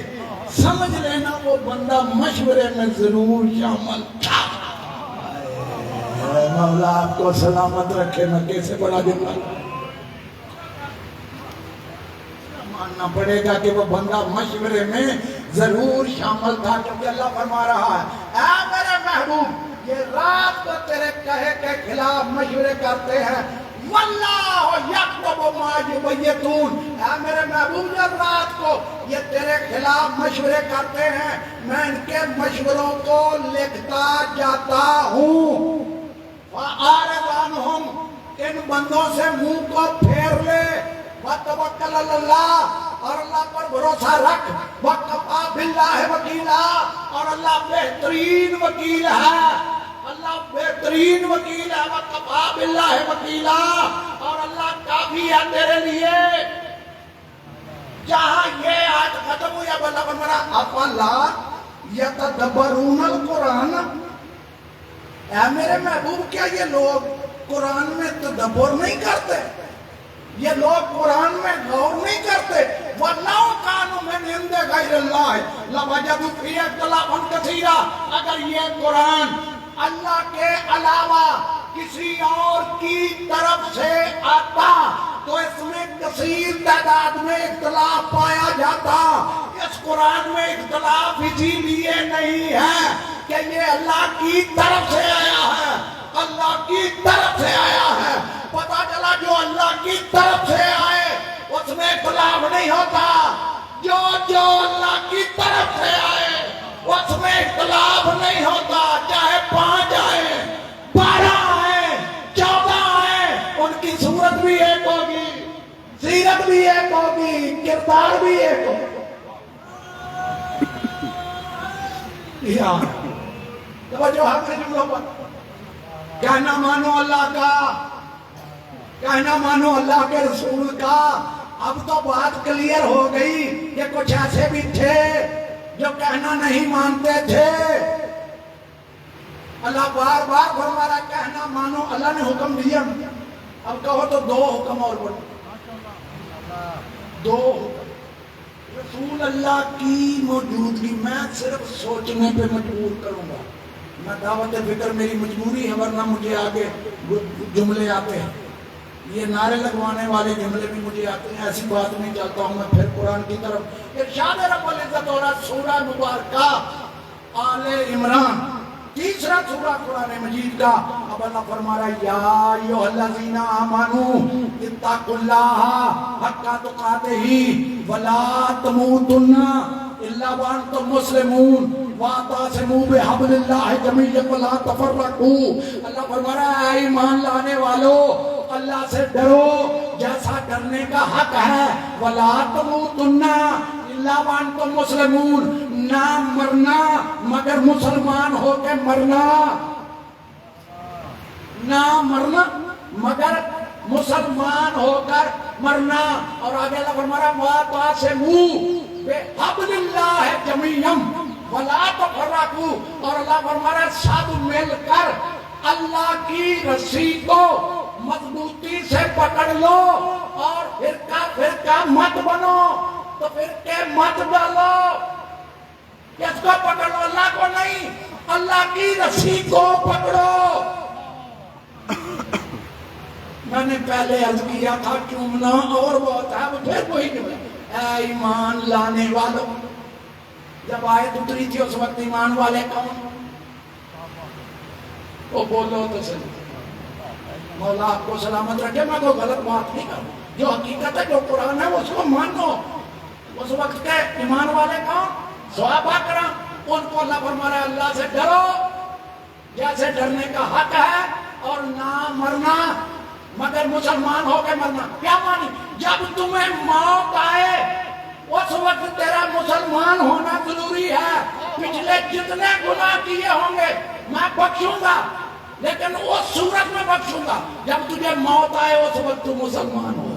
سمجھ لینا وہ بندہ مشورے میں ضرور شامل تھا۔ مولا آپ کو سلامت رکھے، میں کیسے بڑا جملہ ماننا پڑے گا کہ وہ بندہ مشورے میں ضرور شامل تھا، کیونکہ اللہ فرما رہا ہے اے میرے محبوب، یہ رات کو تیرے کہے کے خلاف مشورے کرتے ہیں، واللہ یکتب ما یبیتون، اے میرے محبوب یہ رات کو یہ تیرے خلاف مشورے کرتے ہیں، میں ان کے مشوروں کو لکھتا جاتا ہوں۔ فَأَعْرِضْ عَنْهُمْ، ان بندوں سے منہ کو پھیر لے۔ وَتَوَكَّلْ عَلَى اللَّهِ، اور اللہ پر بھروسہ رکھ۔ وَكَفَى بِاللَّهِ وَكِيلًا، اور اللہ بہترین وکیل ہے، اللہ بہترین وکیل ہے۔ وَكَفَى بِاللَّهِ وَكِيلًا، اور اللہ کافی ہے تیرے لیے۔ جہاں یہ آیت ختم ہوئی، اب اللہ فرمایا افلا یتدبرون القرآن، اے میرے محبوب کیا یہ لوگ قرآن میں تدبر نہیں کرتے؟ یہ لوگ قرآن میں غور نہیں کرتے؟ وَلَوْ كَانُوا مِنْ عِنْدِ غَيْرِ اللَّهِ لَوَجَدُوا فِيهِ اخْتِلَافًا كَثِيرًا، اگر یہ قرآن اللہ کے علاوہ کسی اور کی طرف سے آتا تو اس میں کثیر تعداد میں اختلاف پایا جاتا۔ اس قرآن میں اختلاف اسی لیے نہیں ہے کہ یہ اللہ کی طرف سے آیا ہے، اللہ کی طرف سے آیا ہے۔ پتا چلا جو اللہ کی طرف سے آئے اس میں اختلاف نہیں ہوتا، جو اللہ کی طرف سے آئے اس میں اختلاف نہیں ہوتا، چاہے 5 آئے، 12 آئے، 14 آئے، ان کی صورت بھی ایک ہوگی، سیرت بھی ایک ہوگی، کردار بھی ایک ہوگی۔ توجہ ہاتھ سے جملوں پر، کہنا مانو اللہ کا، کہنا مانو اللہ کے رسول کا۔ اب تو بات کلیئر ہو گئی کہ کچھ ایسے بھی تھے جو کہنا نہیں مانتے تھے۔ اللہ بار بار فرما رہا کہنا مانو، اللہ نے حکم دیا، اب کہو تو 2 حکم اور بڑھو، 2 حکم۔ رسول اللہ کی موجودگی میں صرف سوچنے پہ مجبور کروں گا، میں دعوت فکر میری مجبوری ہے، ورنہ مجھے آگے جملے آتے ہیں، یہ نعرے لگوانے والے جملے بھی مجھے آتے ہیں، ایسی بات نہیں چاہتا ہوں میں پھر قرآن کی طرف۔ ارشاد رب العزت ہو رہا سورہ مبارکہ آل عمران، 3 سورہ قرآن مجید کا۔ اب اللہ فرما رہا یا ایھا الذین آمنوا اتقوا اللہ حق تقاتہ ولا تموتن الا وانتم مسلمون واعتصموا بحبل اللہ جميعا ولا تفرقوا۔ اللہ فرما رہا ہے ایمان لانے والو اللہ سے ڈرو جیسا ڈرنے کا حق ہے، ولا تموتن الا وانتم مسلمون، نہ مرنا مگر مسلمان ہو کے مرنا، نہ مرنا مگر مسلمان ہو کر مرنا۔ اور آگے اللہ فرما رہا واعتصموا بحبل اللہ جميعا ولا تفرقوا، اور اللہ فرما رہا سب مل کر اللہ کی رسی کو مضبوطی سے پکڑ لو اور فرقہ فرقہ مت بنو۔ تو فرقے مت ڈالو، کس کو پکڑ لو؟ اللہ کو نہیں، اللہ کی رسی کو پکڑو۔ میں نے پہلے عرض کیا تھا چومنا اور بہت ہے، وہ پھر وہی اے ایمان لانے والوں، جب آیت اتری تھی اس وقت ایمان والے کون؟ وہ بولو تو صحیح۔ مولا آپ کو سلامت رکھے، میں کوئی غلط بات نہیں کروں، جو حقیقت ہے جو قرآن ہے اس کو مانو۔ اس وقت کے ایمان والے کون؟ صحابہ کرام، ان کو اللہ فرما رہا ہے اللہ سے ڈرو جیسے ڈرنے کا حق ہے اور نہ مرنا مگر مسلمان ہو کے مرنا. کیا مانی؟ جب تمہیں موت آئے اس وقت تیرا مسلمان ہونا ضروری ہے. پچھلے جتنے گناہ کیے ہوں گے میں بخشوں گا، لیکن اس صورت میں بخشوں گا جب تجھے موت آئے اس وقت تو مسلمان ہو.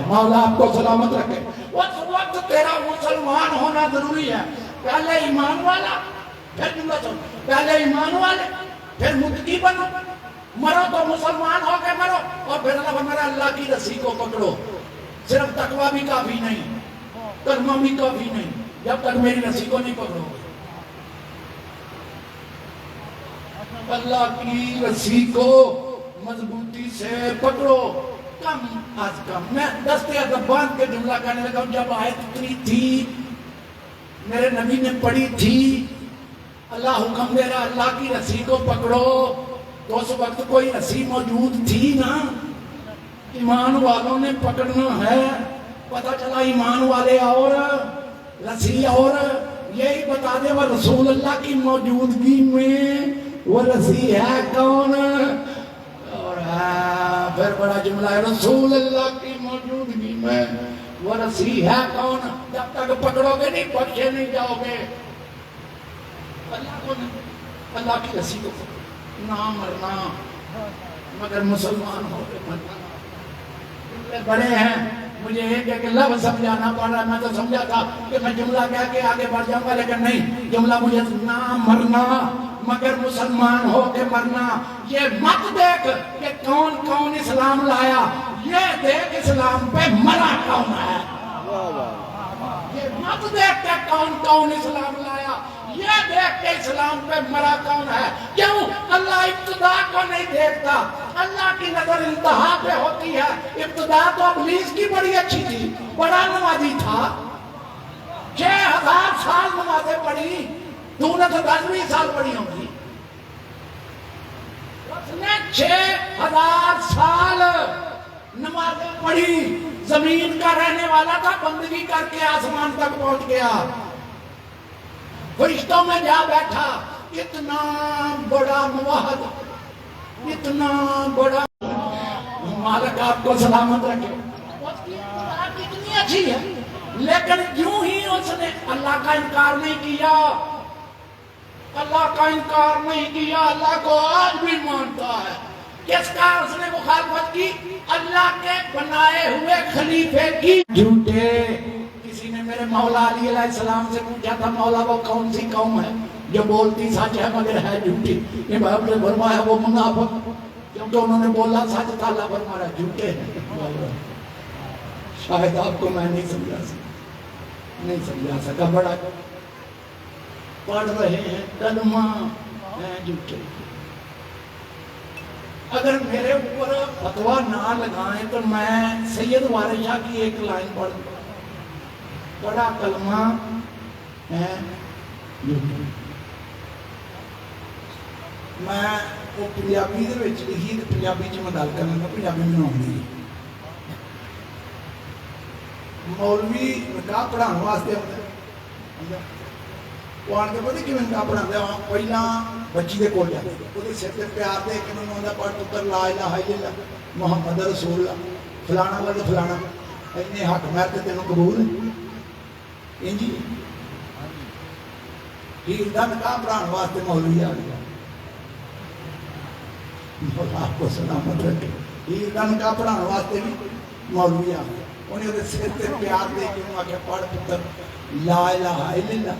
مولا آپ کو سلامت رکھے. اس وقت تیرا مسلمان ہونا ضروری ہے. پہلے ایمان والا، پھر جملہ سن، پہلے ایمان والے پھر متقی بنو، مرو تو مسلمان ہو کے مرو. اور پھر اللہ فرمایا اللہ کی رسی کو پکڑو. صرف تقویٰ بھی کافی نہیں، کلمہ بھی کافی نہیں، جب تک میری رسی کو نہیں پکڑو گے. اللہ کی رسی کو مضبوطی سے پکڑو. کم از کم میں دستے ادب باندھ کے جملہ کہنے لگا ہوں. جب آیت اتنی تھی میرے نبی نے پڑھی تھی، اللہ حکم دے رہا اللہ کی رسی کو پکڑو، تو اس وقت کوئی رسی موجود تھی نا. ایمان والوں نے پکڑنا ہے. پتہ چلا ایمان والے اور رسی اور یہی بتا دے وہ رسول اللہ کی موجودگی میں وہ رسی ہے کون. اور پھر بڑا جملہ ہے رسول اللہ کی موجودگی میں وہ رسی ہے کون. جب تک پکڑو گے نہیں بخشے نہیں جاؤ گے. اللہ کو نہیں، اللہ کی رسی کو نہ مرنا مگر مسلمان ہو کے مرنا. بڑے ہیں مجھے ایک ایک لفظ سمجھانا پڑ رہا ہے. میں تو سمجھا تھا کہ میں جملہ کہہ کے آگے بڑھ جاؤں گا، لیکن نہیں. جملہ مجھے نہ مرنا مگر مسلمان ہو کے مرنا. یہ مت دیکھ کہ کون کون اسلام لایا، یہ دیکھ اسلام پہ مرا کون ہے. یہ مت دیکھ کہ کون کون اسلام لایا، یہ دیکھ کے اسلام پہ مرا کون ہے. کیوں؟ اللہ ابتدا کو نہیں دیکھتا، اللہ کی نظر انتہا پہ ہوتی ہے. ابتدا تو ابلیس کی بڑی اچھی تھی، بڑا نمازی تھا، 6000 سال نمازیں پڑھی. تو نے تو 10 سال پڑھی ہوں گی. اس نے 6000 سال نمازیں پڑھی. زمین کا رہنے والا تھا، بندگی کر کے آسمان تک پہنچ گیا، فرشتوں میں جا بیٹھا. اتنا بڑا موحد، اتنا بڑا. مالک آپ کو سلامت رکھے. اس کی ابتدا اتنی اچھی ہے، لیکن یوں ہی اس نے اللہ کا انکار نہیں کیا. اللہ کا انکار نہیں کیا، اللہ کو آج بھی مانتا ہے. کس کا اس نے مخالفت کی؟ اللہ کے بنائے ہوئے خلیفے کی. جھوٹے. کسی نے میرے مولا علی علیہ السلام سے پوچھا تھا مولا وہ کون سی قوم ہے جو بولتی سچ ہے مگر ہے جھوٹی. یہ بھائی نے فرمایا وہ منافق، کیونکہ انہوں نے بولا سچ تھا. اللہ فرمایا جھوٹے ہیں. شاید آپ کو میں نہیں سمجھا سکا. بڑا پڑھ رہے ہیں کلمہ ہیں جھوٹے. اگر میرے اوپر فتویٰ نہ لگائیں تو میں سید وارث شاہ کی ایک لائن پڑھ دوں، بڑا کلمہ ہے جھوٹے. میں وہ پنجابی دے وچ لکھی تے پنجابی چ میں گل کرنا، پنجابی میں آؤندی. مولوی نکاح پڑھاؤਣ واسطے آਉਂਦਾ، وہ آن کے پتہ کیوں نکاح پڑھاਉਂਦੇ ਆ. ਪਹਿਲਾਂ ਬੱਚੀ ਦੇ ਕੋਲ ਜਾਂਦੇ, ਉਹਦੇ ਸਿਰ ਤੇ ਪਿਆਰ ਦੇ ਕੇ ਮੈਨੂੰ ਆਉਂਦਾ ਪੜ੍ਹ ਪੁੱਤਰ ਲਾ ਇਲਾਹਾ ਇਲੱਲਾ ਮੁਹੰਮਦ ਰਸੂਲ ਫਲਾਣਾ ਵਰਡ ਫਲਾਣਾ, ਇੰਨੇ ਹੱਕ ਮਹਿਰ ਤੇ ਤੈਨੂੰ ਕਬੂਲ ਹੈ ਇੰਜੀ. ਹੀਰ ਦਾ نکاح پڑھاਉਣ واسطے مولوی آ گیا. آپ کو سلامت رکھے. ਹੀਰ ਦਾ نکاح پڑھاਉਣ واسطے بھی مولوی آ گیا. انہیں وہ سر تے پیار دے کے انہوں آکے پڑھ پتر لا الہ الا اللہ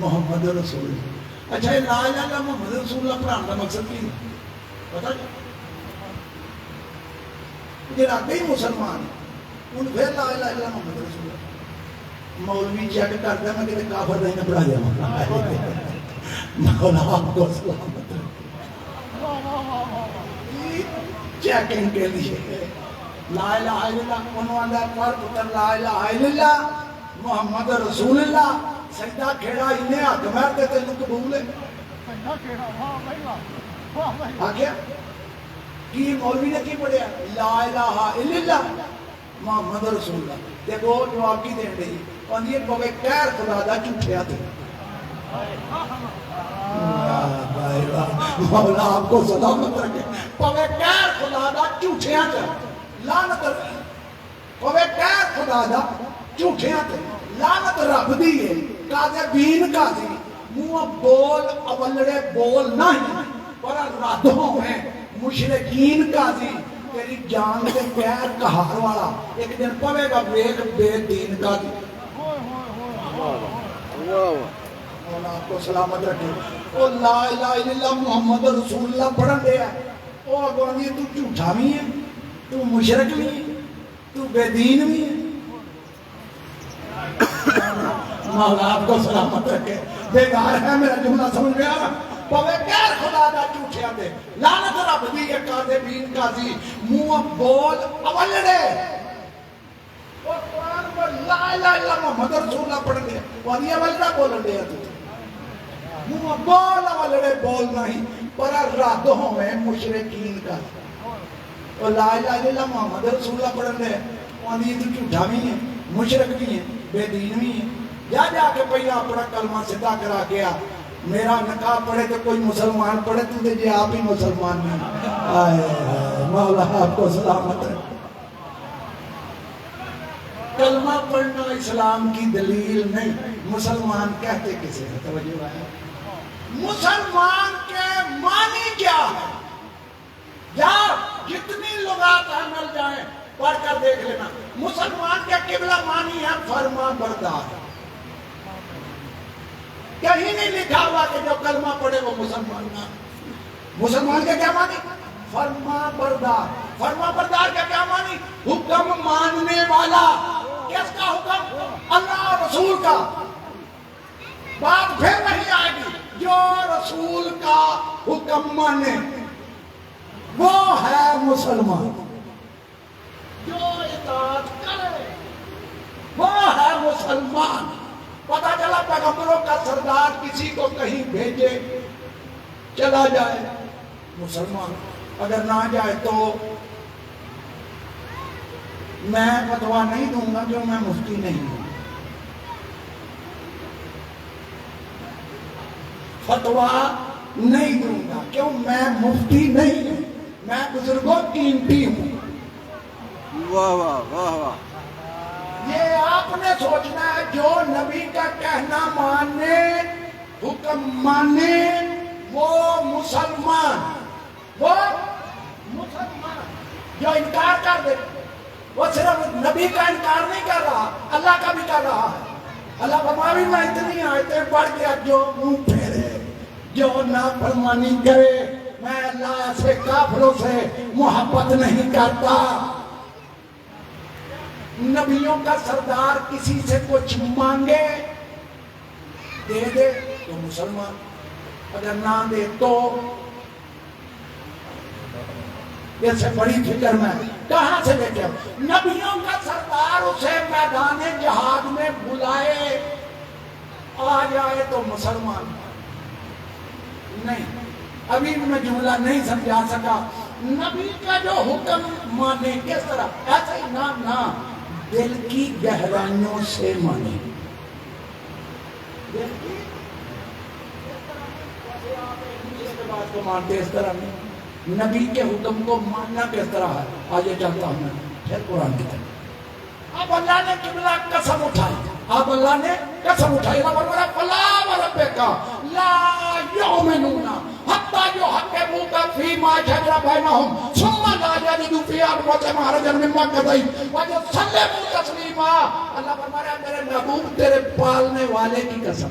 محمد رسول اللہ. اچھا یہ لا الہ الا محمد رسول اللہ پڑھان کا مقصد کی پتا جی جب آگے ہی مسلمان ان پھر لا الہ الا محمد رسول اللہ. مولوی چیک کر دیں میں کہ کافر نہیں پڑھا دیا. مولا آپ کو سلامت چیکنگ کے لیے لا الہ الا اللہ انہوں آدھا پڑھ پتر لا الہ الا اللہ محمد رسول اللہ. سجدہ کھیڑا انہیں حق مہر تے تینوں قبول ہے. آگیا کی مولوی نے کی پڑھیا لا الہ الا اللہ محمد رسول اللہ. دیکھو جواب کی دین رہی اور یہ بغیر خیر خدا دا جھوٹیا تھے. مولا آپ کو سلامت رکھے پوے کیر خدا دا جھوٹیاں تے لعنت پوے کیر خدا دا جھوٹیاں تے لعنت رب دی ہے قاضی بین قاضی منہ بول اولڑے بول نہیں پر راتوں میں مشرکین قاضی تیری جان کے پیر کہار والا ایک دن پوے گا ویک بے دین قاضی مولا آپ کو سلامت رکھے او لا الہ الا اللہ محمد رسول اللہ پڑھن دے ہے او اگوانی تو جھوٹا بھی ہے تو مشرک بھی ہے تو بے دین بھی ہے مولا آپ کو سلامت رکھے بیگار ہے میرا جملہ سمجھ میں آ پوے کیر خدا دا جھوٹیاں دے لعنت رب دی ہے قاضی بین قاضی منہ بول اولڑے اور قرآن پر لا الہ الا اللہ محمد رسول اللہ پڑھن دے وانی اولڑا بولن دے تو منہ بول اولڑے بول نہیں پر راتوں میں مشرکین کا اور لا الہ الا اللہ محمد رسول اللہ پڑھن دے وانی تو جھوٹا بھی ہے مشرک بھی ہے بے دین بھی ہے جا کے پہلا اپنا کلمہ سدھا کرا گیا میرا نکاح پڑھے تو کوئی مسلمان پڑھے تو دیجئے آپ ہی مسلمان نہیں آئے مولا آپ کو سلامت ہے کلمہ پڑھنا اسلام کی دلیل نہیں مسلمان کہتے کسے ہیں توجہ ہے مسلمان کے معنی کیا ہے یا جتنی لغات مل جائیں پڑھ کر دیکھ لینا مسلمان کے قبلہ معنی ہے فرما بردار کہیں نہیں لکھا ہوا کہ جو کلمہ پڑھے وہ مسلمان نہ مسلمان کے کیا معنی فرما بردار کا کیا معنی حکم ماننے والا کس کا حکم اللہ رسول کا بات پھر نہیں آئے گی جو رسول کا حکم مانے وہ ہے مسلمان جو اطاعت کرے وہ ہے مسلمان پتہ چلا پیغمبروں کا سردار کسی کو کہیں بھیجے چلا جائے مسلمان اگر نہ جائے تو میں فتویٰ نہیں دوں گا جو میں مفتی نہیں ہوں فتویٰ نہیں دوں گا کیوں میں مفتی نہیں ہوں میں بزرگوں کی انٹی ہوں واہ واہ واہ واہ یہ آپ نے سوچنا ہے جو نبی کا کہنا مانے حکم مانے وہ مسلمان جو انکار کر دے وہ صرف نبی کا انکار نہیں کر رہا اللہ کا بھی کر رہا ہے اللہ فرمایا میں اتنی آیتیں پڑھ گیا جو منہ پھیرے جو نافرمانی کرے میں اللہ سے کافروں سے محبت نہیں کرتا نبیوں کا سردار کسی سے کچھ مانگے دے دے تو مسلمان اگر نہ دے تو یہ سے بڑی فکر میں کہاں سے دیکھے نبیوں کا سردار اسے میدان جہاد میں بلائے آ جائے تو مسلمان نہیں ابھی میں جملہ نہیں سمجھا سکا نبی کا جو حکم مانے کس طرح ایسے ہی نہ دل کی گہرائیوں سے مانے دل کی بات کو مانتے اس طرح نہیں نبی کے حکم کو ماننا کس طرح ہے آج چلتا ہوں میں پھر قرآن کی طرح اب اللہ نے قبلہ قسم اٹھائی اب اللہ نے قسم اٹھائی اللہ فرمایا فلا وربک لا یؤمنون حتی یحکموک فیما شجر بینہم ثم لا یجدوا فی انفسہم حرجا مما قضیت ویسلموا تسلیما اللہ فرمایا میرے محبوب تیرے پالنے والے کی قسم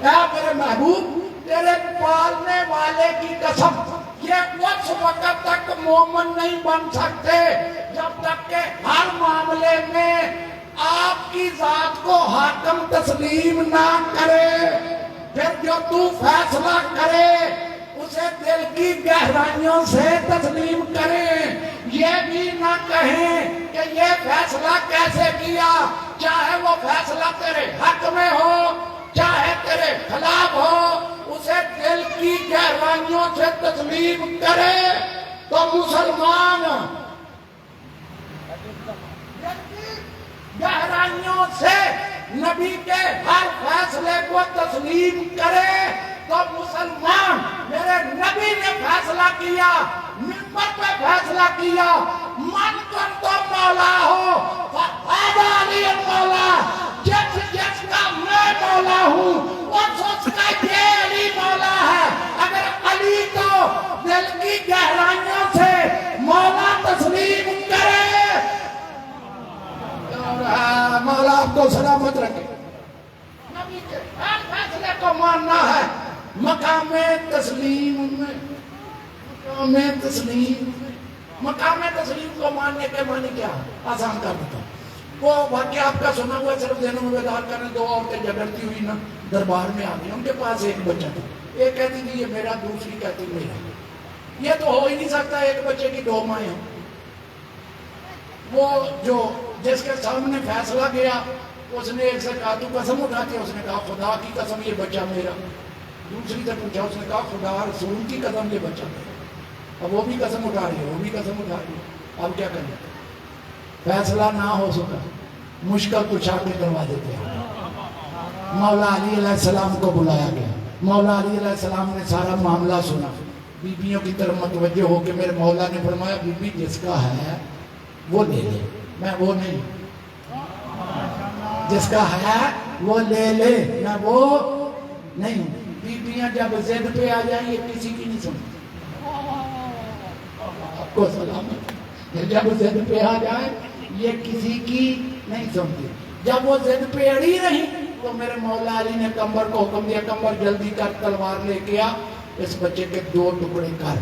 اے میرے محبوب تیرے پالنے والے کی قسم یہ اس وقت تک مومن نہیں بن سکتے جب تک کہ ہر معاملے میں آپ کی ذات کو حاکم تسلیم نہ کرے پھر جو تو فیصلہ کرے اسے دل کی گہرائیوں سے تسلیم کرے یہ بھی نہ کہیں کہ یہ فیصلہ کیسے کیا چاہے وہ فیصلہ تیرے حق میں ہو چاہے تیرے خلاف ہو اسے دل کی گہرائیوں سے تسلیم کرے تو مسلمان گہرائیوں سے نبی کے ہر فیصلے کو تسلیم کرے تو مسلمان میرے نبی نے فیصلہ کیا، منبر پہ فیصلہ کیا، من کن تو مولا ہو فہذا علی مولا، جس کا میں مولا ہوں اس کا یہ علی مولا ہے۔ اگر علی تو دل کی گہرائیوں سے مولا تسلیم کرے، مولا آپ کو سلامت رکھے۔ نبی کے ہر فیصلے کو ماننا ہے مقام تسلیم میں، مقام تسلیم میں، مقام تسلیم کو ماننے کے معنی کیا ہے؟ آسان کر دیتا ہوں۔ وہ واقعہ آپ کا سنا ہوا ہے، صرف ذہنوں میں بیدار کرنے، دو عورتیں جھگڑتی ہوئی نا دربار میں آ گئی، ان کے پاس ایک بچہ تھا، ایک کہتی تھی یہ میرا، دوسری کہتی میرا۔ یہ تو ہو ہی نہیں سکتا ایک بچے کی دو مائیں ہوں۔ وہ جو جس کے سامنے فیصلہ گیا اس نے ایک سے کہا تو قسم اٹھاتی ہے، اس نے کہا خدا کی قسم یہ بچہ میرا۔ دوسری سے پوچھا، اس نے کہا خدا رسول کی قسم یہ بچہ میرا۔ اب وہ بھی قسم اٹھا رہی ہے، وہ بھی قسم اٹھا رہی ہے، اب کیا کریں؟ فیصلہ نہ ہو سکا، مشکل کچھ آگے کروا دیتے ہیں۔ مولا علی علیہ السلام کو بلایا گیا، مولا علی علیہ السلام نے سارا معاملہ سنا، بیبیوں کی طرف متوجہ ہو کے میرے مولا نے فرمایا بی بی جس کا ہے وہ لے لے، میں وہ نہیں، جس کا ہے وہ لے لے، میں وہ نہیں۔ بیبیاں جب زد پہ آ جائیں یہ کسی کی نہیں سنتی، آپ کو سلامت، جب زد پہ آ جائیں یہ کسی کی نہیں سنتی۔ جب وہ زد پہ اڑی رہی تو میرے مولا علی نے کمبر کو حکم دیا، کمبر جلدی کر تلوار لے کے آ، اس بچے کے دو ٹکڑے کر،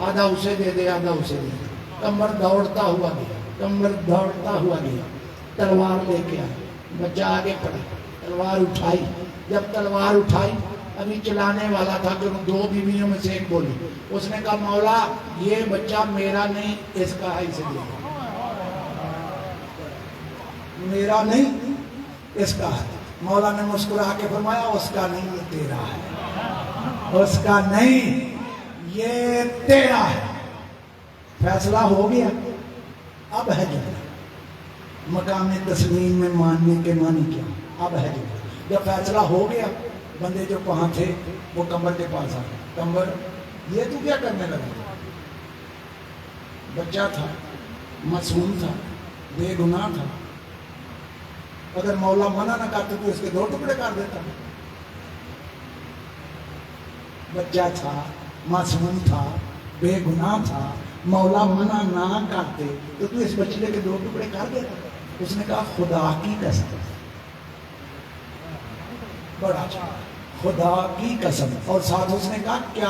آدھا اسے دے دے آدھا اسے دے دے۔ کمبر دوڑتا ہوا گیا، کمبر دوڑتا ہوا گیا، تلوار لے کے آیا، بچہ آگے پڑا، تلوار اٹھائی، جب تلوار اٹھائی ابھی چلانے والا تھا کہ دو بیویوں میں سے ایک بولی، اس نے کہا مولا یہ بچہ میرا نہیں اس کا ہے، اسے دے، میرا نہیں اس کا ہے۔ مولا نے مسکرا کے فرمایا اس کا نہیں یہ تیرا ہے، اس کا نہیں یہ تیرا ہے۔ فیصلہ ہو گیا، اب ہے جو مقام تسلیم میں ماننے کے معنی کیا، اب ہے جو جب فیصلہ ہو گیا، بندے جو وہاں تھے وہ کمبر کے پاس آ گئے، کمبر یہ تو کیا کرنے لگا؟ بچہ تھا، معصوم تھا، بے گناہ تھا، اگر مولا منع نہ کرتے تو اس کے دو ٹکڑے کر دیتا۔ بچہ تھا، معصوم تھا، بے گناہ تھا، مولا منع نہ کرتے تو اس بچے کے دو ٹکڑے کر دیتا۔ اس نے کہا خدا کی قسم، بڑا اچھا، خدا کی قسم، اور ساتھ اس نے کہا کیا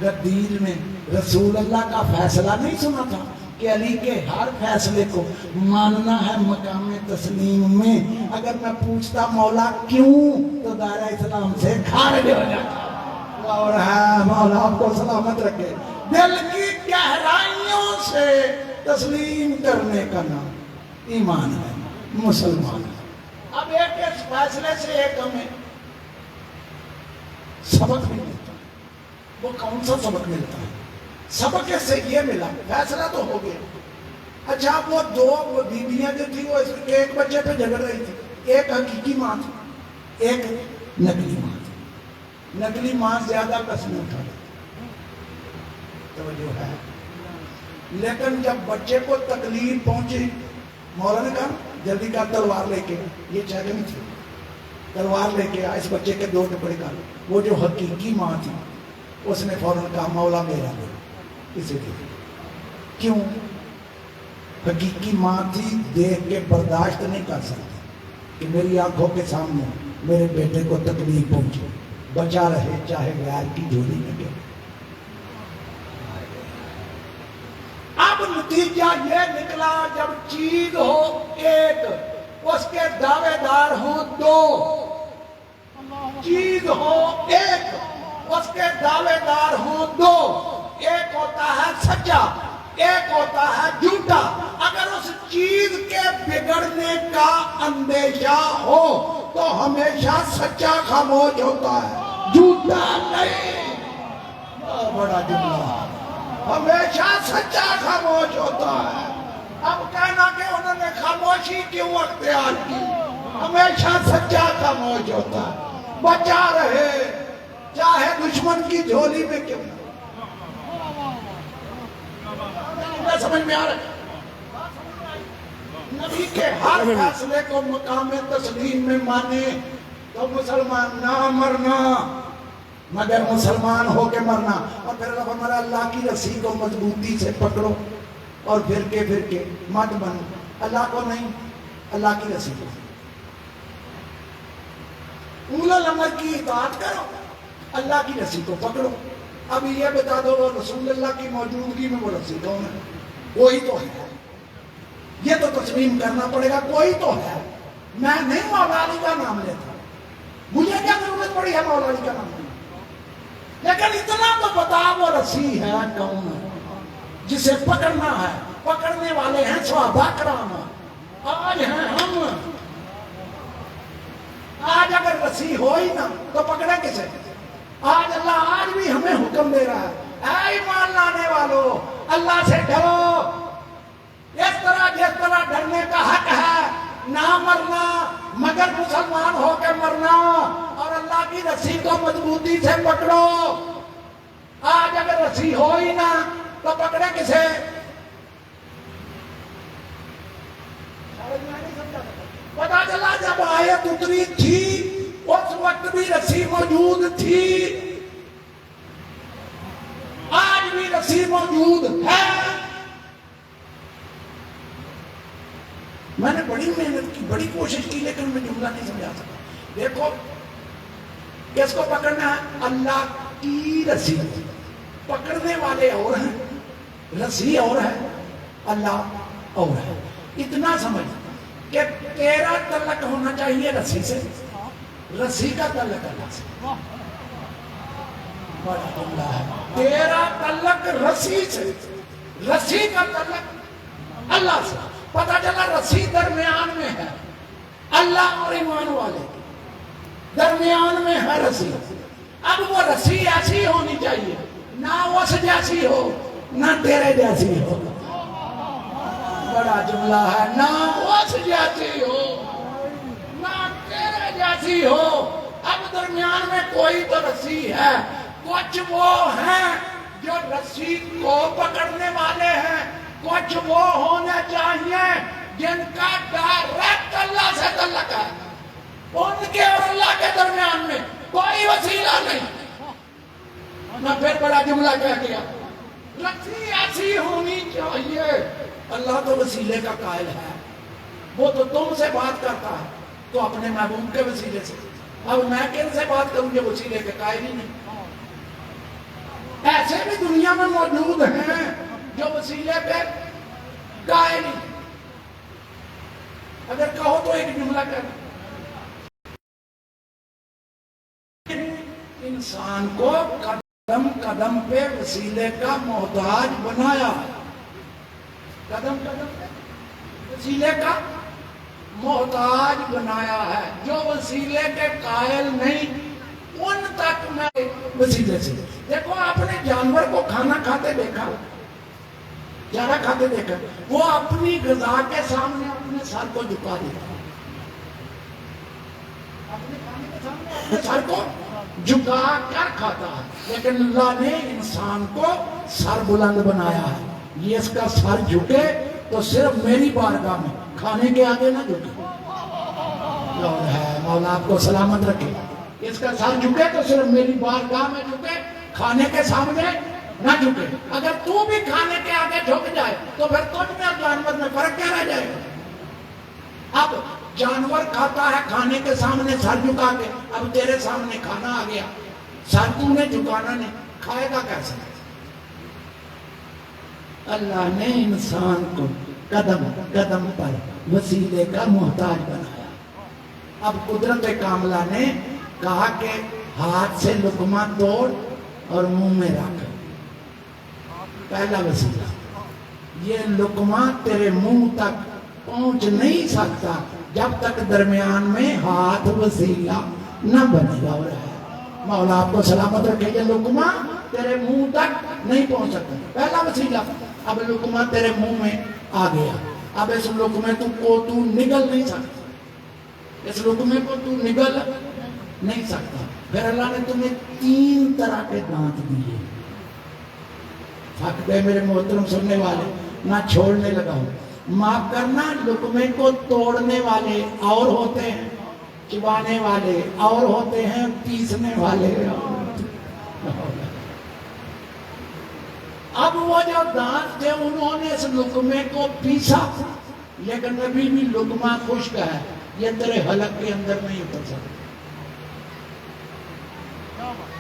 غدیر میں رسول اللہ کا فیصلہ نہیں سنا تھا کہ علی کے ہر فیصلے کو ماننا ہے مقام تسلیم میں؟ اگر میں پوچھتا مولا کیوں تو دائرہ اسلام سے خارج ہو جاتا۔ اور ہے مولا آپ کو سلامت رکھے، دل کی گہرائیوں سے تسلیم کرنے کا نام ایمان ہے، مسلمان ہے۔ اب ایک اس فیصلے سے ایک ہمیں سبق بھی ملتا ہے، وہ کون سا سبق ملتا ہے؟ سبق اس سے یہ ملا، فیصلہ تو ہو گیا، اچھا وہ دو بیویاں جو تھی وہ ایک بچے پہ جھگڑ رہی تھی، ایک حقیقی ماں تھی، ایک نقلی ماں تھی۔ نقلی ماں زیادہ قسمیں اٹھا رہی تھی، توجہ ہے، لیکن جب بچے کو تکلیف پہنچی مولا نے کہا جلدی کر تلوار لے کے، یہ چیلنج تھی، تلوار لے کے آ، اس بچے کے دو ٹکڑے کر۔ وہ جو حقیقی ماں تھی اس نے فوراً کہا مولا میرا دے، اسے دے۔ کیوں؟ حقیقی ماں تھی، دیکھ کے برداشت نہیں کر سکتی کہ میری آنکھوں کے سامنے میرے بیٹے کو تکلیف پہنچے، بچا رہے چاہے غیر کی جھولی میں گئے۔ اب نتیجہ یہ نکلا جب چیز ہو ایک، اس کے دعوے دار ہوں دو، چیز ہو ایک، اس کے دعوے دار ہوں دو، ایک ہوتا ہے سچا، ایک ہوتا ہے جھوٹا۔ اگر اس چیز کے بگڑنے کا اندیشہ ہو تو ہمیشہ سچا خاموش ہوتا ہے، جھوٹا نہیں۔ بڑا جملہ، ہمیشہ سچا خاموش ہوتا ہے۔ اب کہنا کہ انہوں نے خاموشی کیوں اختیار کی، ہمیشہ سچا کا موج ہوتا ہے، بچا رہے چاہے دشمن کی جھولی میں کیوں نہ۔ سمجھ میں آ رہا ہے؟ نبی کے ہر فیصلے کو مقام تسلیم میں مانے تو مسلمان نہ مرنا مگر مسلمان ہو کے مرنا۔ اور پھر اللہ فرمایا اللہ کی رسی کو مضبوطی سے پکڑو اور پھر کے مت بنو، اللہ کو نہیں، اللہ کی رسی کو۔ اولو الامر کی اطاعت کرو، اللہ کی رسی کو پکڑو۔ اب یہ بتا دو رسول اللہ کی موجودگی میں وہ رسی کون ہے؟ کوئی تو ہے، یہ تو تسلیم کرنا پڑے گا، کوئی تو ہے۔ میں نہیں مولا علی کا نام لیتا، مجھے کیا ضرورت پڑی ہے مولا علی کا نام لیتا، لیکن اتنا تو بتا وہ رسی ہے کون ہے جسے پکڑنا ہے۔ پکڑنے والے ہیں صحابہ کرام، آج ہیں ہم۔ آج اگر رسی ہو ہی نہ تو پکڑے کسے؟ آج اللہ آج بھی ہمیں حکم دے رہا ہے، اے ایمان لانے والو اللہ سے ڈرو، اس طرح جس طرح ڈرنے کا حق ہے، نہ مرنا مگر مسلمان ہو کے مرنا، اور اللہ کی رسی کو مضبوطی سے پکڑو۔ آج اگر رسی ہو ہی نہ تو پکڑے کسے؟ پتا چلا جب آیت اتری تھی اس وقت بھی رسی موجود تھی، آج بھی رسی موجود ہے۔ میں نے بڑی محنت کی، بڑی کوشش کی، لیکن میں جملہ نہیں سمجھا سکا۔ دیکھو کس کو پکڑنا ہے؟ اللہ کی رسی، پکڑنے والے اور ہیں، رسی اور ہے، اللہ اور ہے۔ اتنا سمجھ کہ تیرا تعلق ہونا چاہیے رسی سے، رسی کا تعلق اللہ سے۔ بڑا جملہ ہے، تیرا تعلق رسی سے، رسی کا تعلق اللہ سے۔ پتہ چلا رسی درمیان میں ہے، اللہ اور ایمان والے درمیان میں ہے رسی۔ اب وہ رسی ایسی ہونی چاہیے، نہ اس جیسی ہو نہ تیرے جیسی ہو۔ بڑا جملہ ہے، نہ اس جیسی ہو نہ تیرے جیسی ہو۔ اب درمیان میں کوئی تو رسی ہے، کچھ وہ ہیں جو رسی کو پکڑنے والے ہیں، کچھ وہ ہونے چاہیے جن کا ڈائریکٹ اللہ سے تعلق ہے، ان کے اور اللہ کے درمیان میں کوئی وسیلہ نہیں۔ میں پھر بڑا جملہ کہہ دیا، رسی ایسی ہونی چاہیے۔ اللہ تو وسیلے کا قائل ہے، وہ تو تم سے بات کرتا ہے تو اپنے محبوب کے وسیلے سے۔ اب میں کن سے بات کروں جو وسیلے کے قائل ہی نہیں؟ ایسے بھی دنیا میں موجود ہیں جو وسیلے پہ قائل ہی۔ اگر کہو تو ایک جملہ کرنا، انسان کو قدم قدم پہ وسیلے کا محتاج بنایا، قدم قدم پہ وسیلے کا محتاج بنایا ہے۔ جو وسیلے کے قائل نہیں ان تک میں وسیلے سے۔ دیکھو آپ نے جانور کو کھانا کھاتے دیکھا، چارہ کھاتے دیکھا، وہ اپنی غذا کے سامنے اپنے سر کو جھکا دیتا، اپنے کھانے کے سامنے اپنے سر کو جھکا کر کھاتا ہے۔ لیکن اللہ نے انسان کو سر بلند بنایا ہے، یہ اس کا سر جھکے تو صرف میری بارگاہ میں، کھانے کے آگے نہ جھکے۔ مولا آپ کو سلامت رکھے۔ اس کا سر جھکے تو صرف میری بارگاہ میں جھکے، کھانے کے سامنے نہ جھکے۔ اگر تو بھی کھانے کے آگے جھک جائے تو پھر تجھ میں اور جانور میں فرق کیا رہ جائے گا؟ اب جانور کھاتا ہے کھانے کے سامنے سر جھکا کے، اب تیرے سامنے کھانا آ گیا، سر تو نے جھکانا نہیں، کھائے گا کیسے؟ اللہ نے انسان کو قدم قدم پر وسیلے کا محتاج بنایا۔ اب قدرت کاملہ نے کہا کہ ہاتھ سے لقمہ توڑ اور منہ میں رکھ، پہلا وسیلہ۔ یہ لقمہ تیرے منہ تک پہنچ نہیں سکتا جب تک درمیان میں ہاتھ وسیلہ نہ بنے گا۔ مولا آپ کو سلامت رکھے، یہ لقمہ تیرے منہ تک نہیں پہنچ سکتا، پہلا وسیلہ۔ اب لقمہ تیرے منہ میں آ گیا، اب اس لقمے کو تو نگل نہیں سکتا، اس لقمے کو تو نگل نہیں سکتا. پھر اللہ نے تمہیں 3 طرح کے دانت دیے. تھک گئے میرے محترم سننے والے, نہ چھوڑنے لگا ہوں. معاف کرنا, لقمے کو توڑنے والے اور ہوتے ہیں, چبانے والے اور ہوتے ہیں, پیسنے والے. اب وہ جو دانت تھے انہوں نے اس لقمے کو پیسا, لیکن ابھی بھی لقمہ خشک ہے, یہ تیرے حلق کے اندر نہیں اتر سکتا.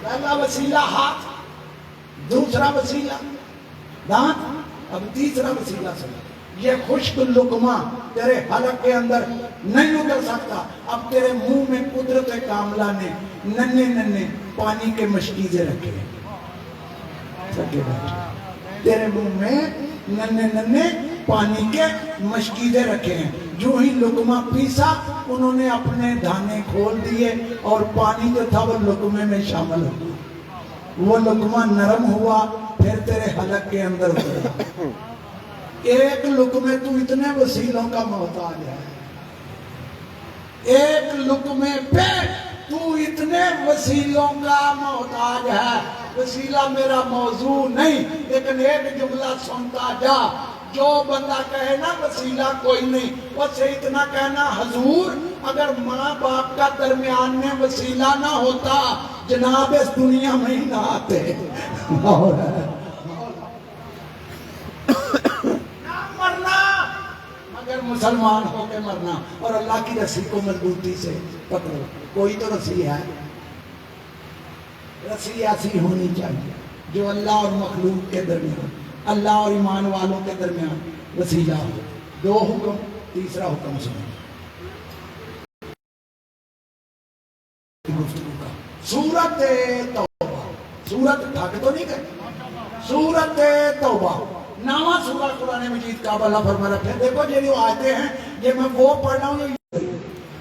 پہلا وسیلہ ہاتھ, دوسرا وسیلہ دانت, اب تیسرا وسیلہ سنا. یہ خشک لقمہ تیرے حلق کے اندر نہیں اتر سکتا. اب تیرے منہ میں قدرت کاملہ نے ننھے ننھے پانی کے مشکیزے رکھے ہیں. تیرے منہ میں ننھے ننھے پانی کے مشکیزے رکھے ہیں. جو ہی لقمہ پیسا انہوں نے اپنے دھانے کھول دیے اور پانی جو تھا وہ لقمے میں شامل ہو. وہ لقمہ نرم ہوا, پھر تیرے حلق کے اندر اترا. ایک لقمے تو اتنے وسیلوں کا محتاج ہے, ایک لقمے پہ تو اتنے وسیلوں کا محتاج ہے. وسیلہ میرا موضوع نہیں, لیکن ایک جملہ سنتا جا. جو بندہ کہے نا وسیلہ کوئی نہیں, اس سے اتنا کہنا حضور اگر ماں باپ کا درمیان میں وسیلہ نہ ہوتا جناب اس دنیا میں ہی نہ آتے. مرنا مگر مسلمان ہو کے مرنا, اور اللہ کی رسی کو مضبوطی سے پکڑو. کوئی تو رسی ہے, رسی ایسی ہونی چاہیے جو اللہ اور مخلوق کے درمیان, اللہ اور ایمان والوں کے درمیان وسیلہ ہو. 2 حکم, تیسرا حکم سنو. سورت توبہ, سورت ٹھاک تو نہیں گئے, سورت توبہ نامہ سورہ قرآن مجید کا. اب اللہ فرما رہا ہے, دیکھو یہ جو آیتیں ہیں یہ میں وہ پڑھ رہا ہوں.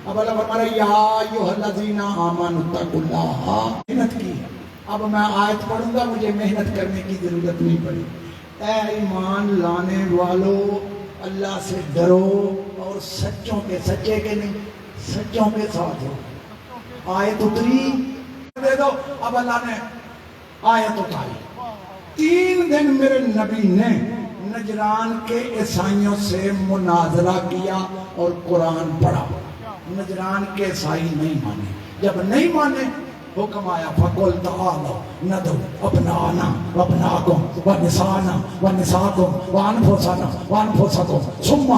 اب اللہ فرما رہا ہے یا ایھا الذین آمنوا اتقوا اللہ. محنت کی, اب میں آیت پڑھوں گا, مجھے محنت کرنے کی ضرورت نہیں پڑی. اے ایمان لانے والو اللہ سے ڈرو اور سچوں کے, سچے کے نہیں سچوں کے ساتھ ہو. آیت اتری دے دو. اب اللہ نے آیت اٹھائی. 3 دن میرے نبی نے نجران کے عیسائیوں سے مناظرہ کیا اور قرآن پڑھا. نجران کے عیسائی نہیں مانے. جب نہیں مانے حکم آیا فَقُلْ تَعَالَوْا نَدْعُوا أَبْنَاءَنَا وَأَبْنَاءَكُمْ وَنِسَاءَنَا وَنِسَاءَكُمْ وَأَنفُسَنَا ثُمَّ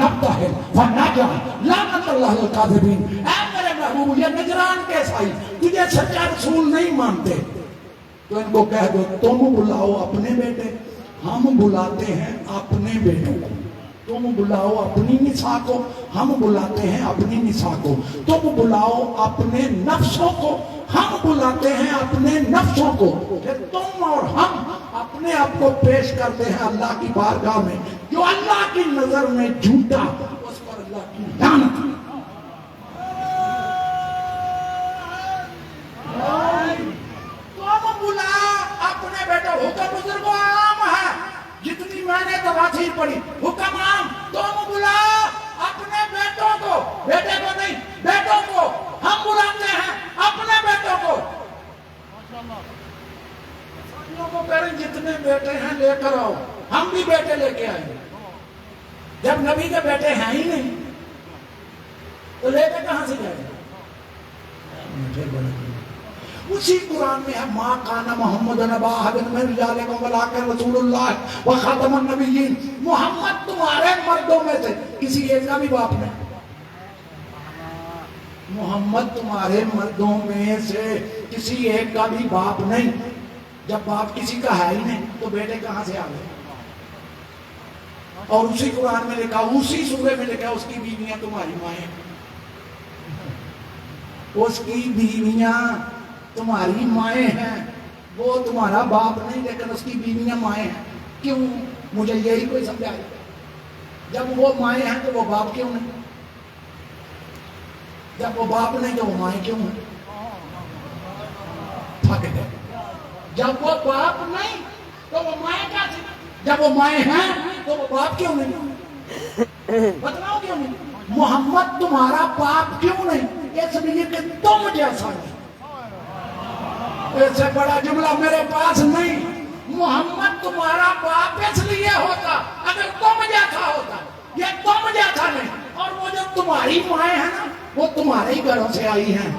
نَبْتَهِلْ فَنَجْعَلْ لَعْنَةَ اللَّهِ عَلَى الْكَاذِبِينَ. اے میرے محبوب, یہ نجران کے عیسائی تجھے سچا رسول نہیں مانتے تو ان کو کہہ دو تم بلاؤ اپنے بیٹے, ہم بلاتے ہیں اپنے بیٹوں کو. تم بلاؤ اپنی نساء کو, ہم بلاتے ہیں اپنی نساء کو. تم بلاؤ اپنے نفسوں کو, ہم بلاتے ہیں اپنے نفسوں کو. پھر تم اور ہم اپنے آپ کو پیش کرتے ہیں اللہ کی بارگاہ میں. جو اللہ کی نظر میں جھوٹا اس پر اللہ کی لعنت. تم بلا اپنے بیٹوں, حکم بزرگوں عام ہے, جتنی میں نے تفاسیر پڑھی حکم عام. تم بلا اپنے بیٹوں کو, بیٹے کو نہیں بیٹوں کو. ہم بلاتے ہیں اپنے بیٹوں کو. کو کریں جتنے بیٹے ہیں لے کر آؤ. ہم بھی بیٹے لے کے آئیں. جب نبی کے بیٹے ہیں ہی نہیں تو لے کے کہاں سے جائیں گے؟ اسی قرآن میں ہے ما کان محمد نبا احد من رجالکم ولکن رسول اللہ وخاتم النبیین. محمد تمہارے مردوں میں سے کسی ایک کا بھی باپ نہیں. محمد تمہارے مردوں میں سے کسی ایک کا بھی باپ نہیں. جب باپ کسی کا ہے ہی نہیں تو بیٹے کہاں سے آ گئے؟ اور اسی قرآن میں لکھا, اسی سورے میں لکھا اس کی بیویاں تمہاری مائیں, اس کی بیویاں تمہاری مائیں ہیں. وہ تمہارا باپ نہیں لیکن اس کی بیویاں مائیں ہیں. کیوں؟ مجھے یہی کوئی سمجھائے. جب وہ مائیں ہیں تو وہ باپ کیوں نہیں؟ جب وہ باپ نہیں تو وہ مائیں کیوں ہیں؟ تھک گئے. جب وہ باپ نہیں تو وہ مائیں کیا تھی؟ جب وہ مائیں ہیں تو وہ باپ کیوں نہیں؟ بتلاؤ کیوں نہیں؟ محمد تمہارا باپ کیوں نہیں؟ اس لیے کہ تم جیسا نہیں. اس سے بڑا جملہ میرے پاس نہیں. محمد تمہارا باپ اس لیے ہوتا اگر تم جیسا ہوتا. یہ تم جیسا نہیں. اور وہ جو تمہاری مائیں ہیں نا وہ تمہارے ہی گھروں سے آئی ہیں.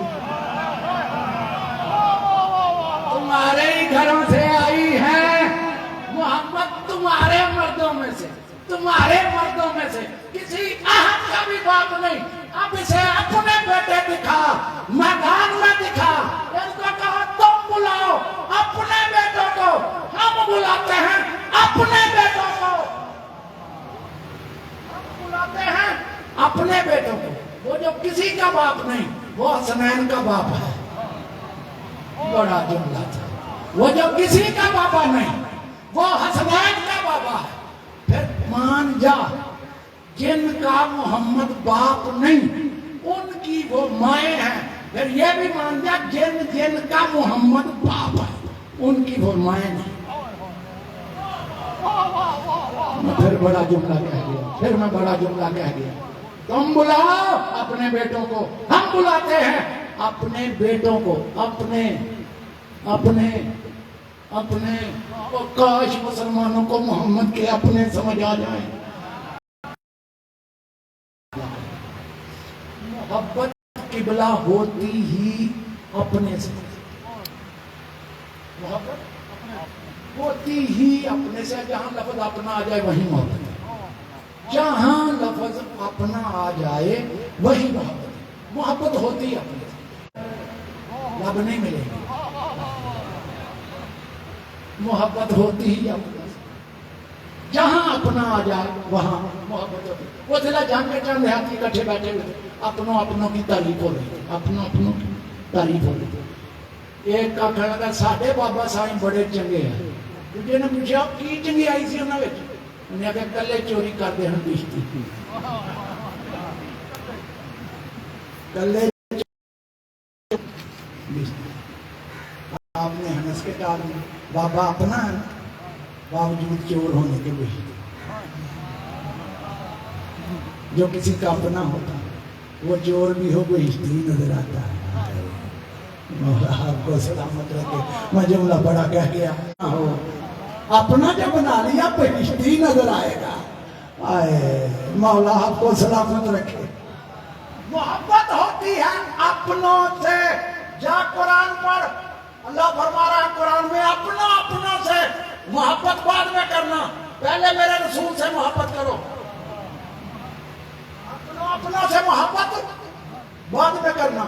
تمہارے ہی گھروں سے آئی ہیں. محمد تمہارے مردوں میں سے، تمہارے مردوں میں سے کسی احد کا بھی باپ نہیں. اب اسے اپنے بیٹے دکھا، میدان میں دکھا. اس کو کہا تم بلاؤ اپنے بیٹوں کو. ہم بلاتے ہیں اپنے بیٹوں کو. ہم بلاتے ہیں اپنے بیٹوں کو. وہ جو کسی کا باپ نہیں وہ حسنین کا باپ ہے. بڑا جملہ تھا. وہ جو کسی کا بابا نہیں وہ حسنین کا بابا ہے. پھر مان جا جن کا محمد باپ نہیں ان کی وہ مائیں ہیں. پھر یہ بھی مان جا جن کا محمد باپ ہے ان کی وہ مائیں نہیں. میں پھر بڑا جملہ کہہ گیا. پھر میں بڑا جملہ کہہ گیا. تم بلاؤ اپنے بیٹوں کو. ہم بلاتے ہیں اپنے بیٹوں کو. اپنے اپنے اپنے کاش مسلمانوں کو محمد کے اپنے سمجھ آ جائیں. محبت قبلہ ہوتی ہی اپنے سے. محبت ہوتی ہی اپنے سے. جہاں لفظ اپنا آ جائے وہی محبت ہے. جہاں لفظ اپنا آ جائے وہی محبت. محبت ہوتی ہے اپنے سے. لب نہیں ملے گی. محبت ہوتی ہی اپنے سے. جہاں اپنا آ جائے وہاں محبت ہوتی. وہ ضلع جان کے چند دیہاتی اکٹھے بیٹھے ہوئے اپنوں اپنوں کی تعریف ہو رہی. اپنوں اپنوں کی تعریف ہو رہی. ایک کا کہنا تھا ساڈے بابا سائیں بڑے چنگے ہیں. دوجے نے پوچھا کی چنگی آئی سی انہاں وچ؟ انہیں آخیا کلے چوری کرتے ہیں بشتی. کلے آپ نے ہنس کے کہا بابا اپنا ہے باوجود چور ہونے کے بھی. جو کسی کا اپنا ہوتا وہ چور بھی ہو بہشتی نظر آتا ہے. مولا آپ کو سلامت رکھے. میں جملہ بڑا کہہ گیا. ہو اپنا جو بنا لیا بہشتی نظر آئے گا. آئے مولا آپ کو سلامت رکھے. محبت ہوتی ہے اپنوں سے. جا قرآن پڑھ. اللہ فرما رہا ہے قرآن میں اپنوں سے محبت بعد میں کرنا. پہلے میرے رسول سے محبت کرو. اپنوں سے محبت بعد میں کرنا.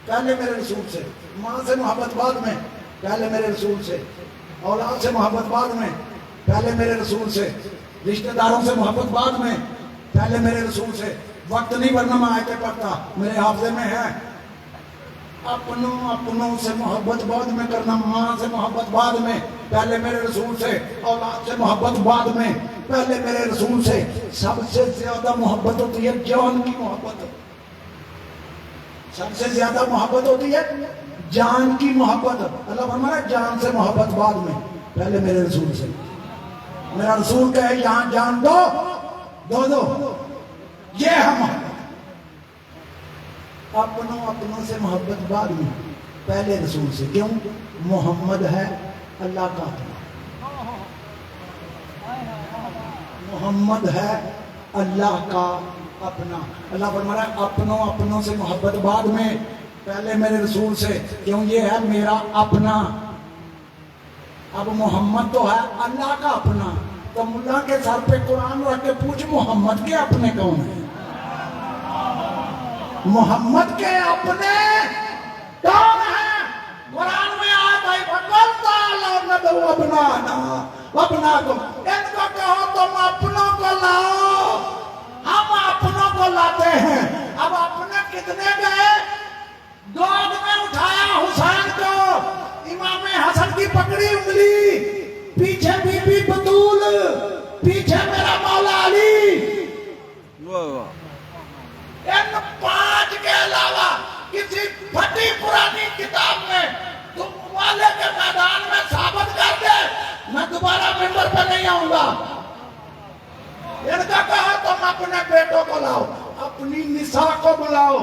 پہلے میرے رسول سے. ماں سے محبت بعد میں پہلے میرے رسول سے. اولاد سے محبت بعد میں پہلے میرے رسول سے. رشتہ داروں سے محبت بعد میں پہلے میرے رسول سے. وقت نہیں ورنہ میں آیتیں پڑھتا میرے حافظے میں ہے. اپنوں سے محبت بعد میں کرنا. ماں سے محبت بعد میں پہلے میرے رسول سے. اولاد سے محبت بعد میں پہلے میرے رسول سے. سب سے زیادہ محبت ہوتی ہے جان کی محبت. سب سے زیادہ محبت ہوتی ہے جان کی محبت. اللہ فرما رہا ہے جان سے محبت بعد میں پہلے میرے رسول سے. میرا رسول کہے یہاں جان دو دو یہ ہے محبت. اپنوں سے محبت بعد میں پہلے رسول سے. کیوں؟ محمد ہے اللہ کا اپنا. محمد ہے اللہ کا اپنا. اللہ فرما رہا ہے اپنوں سے محبت بعد میں پہلے میرے رسول سے. کیوں؟ یہ ہے میرا اپنا. اب محمد تو ہے اللہ کا اپنا. تو ملا کے سر پہ قرآن رکھ کے پوچھ محمد کے اپنے کون ہیں؟ محمد کے اپنے کون ہیں؟ قرآن میں آتا ہے فَقَلْ تَعَالَوْا نَدْعُ أَبْنَاءَنَا وَأَبْنَاءَكُمْ. ان کو کہو تم اپنوں کو لاؤ. ہم اپنوں کو لاتے ہیں. اب اپنے کتنے گئے؟ گود میں اٹھایا حسین کو. امام حسن کی پکڑی انگلی. پیچھے بی بی بطول. پیچھے میرا مولا علی. ان 5 کے علاوہ کسی پھٹی پرانی کتاب میں تم والے کے میدان میں ثابت کر دے میں دوبارہ ممبر پہ نہیں آؤں گا. ان کا کہا تم اپنے بیٹوں کو لاؤ. اپنی نساء کو بلاؤ.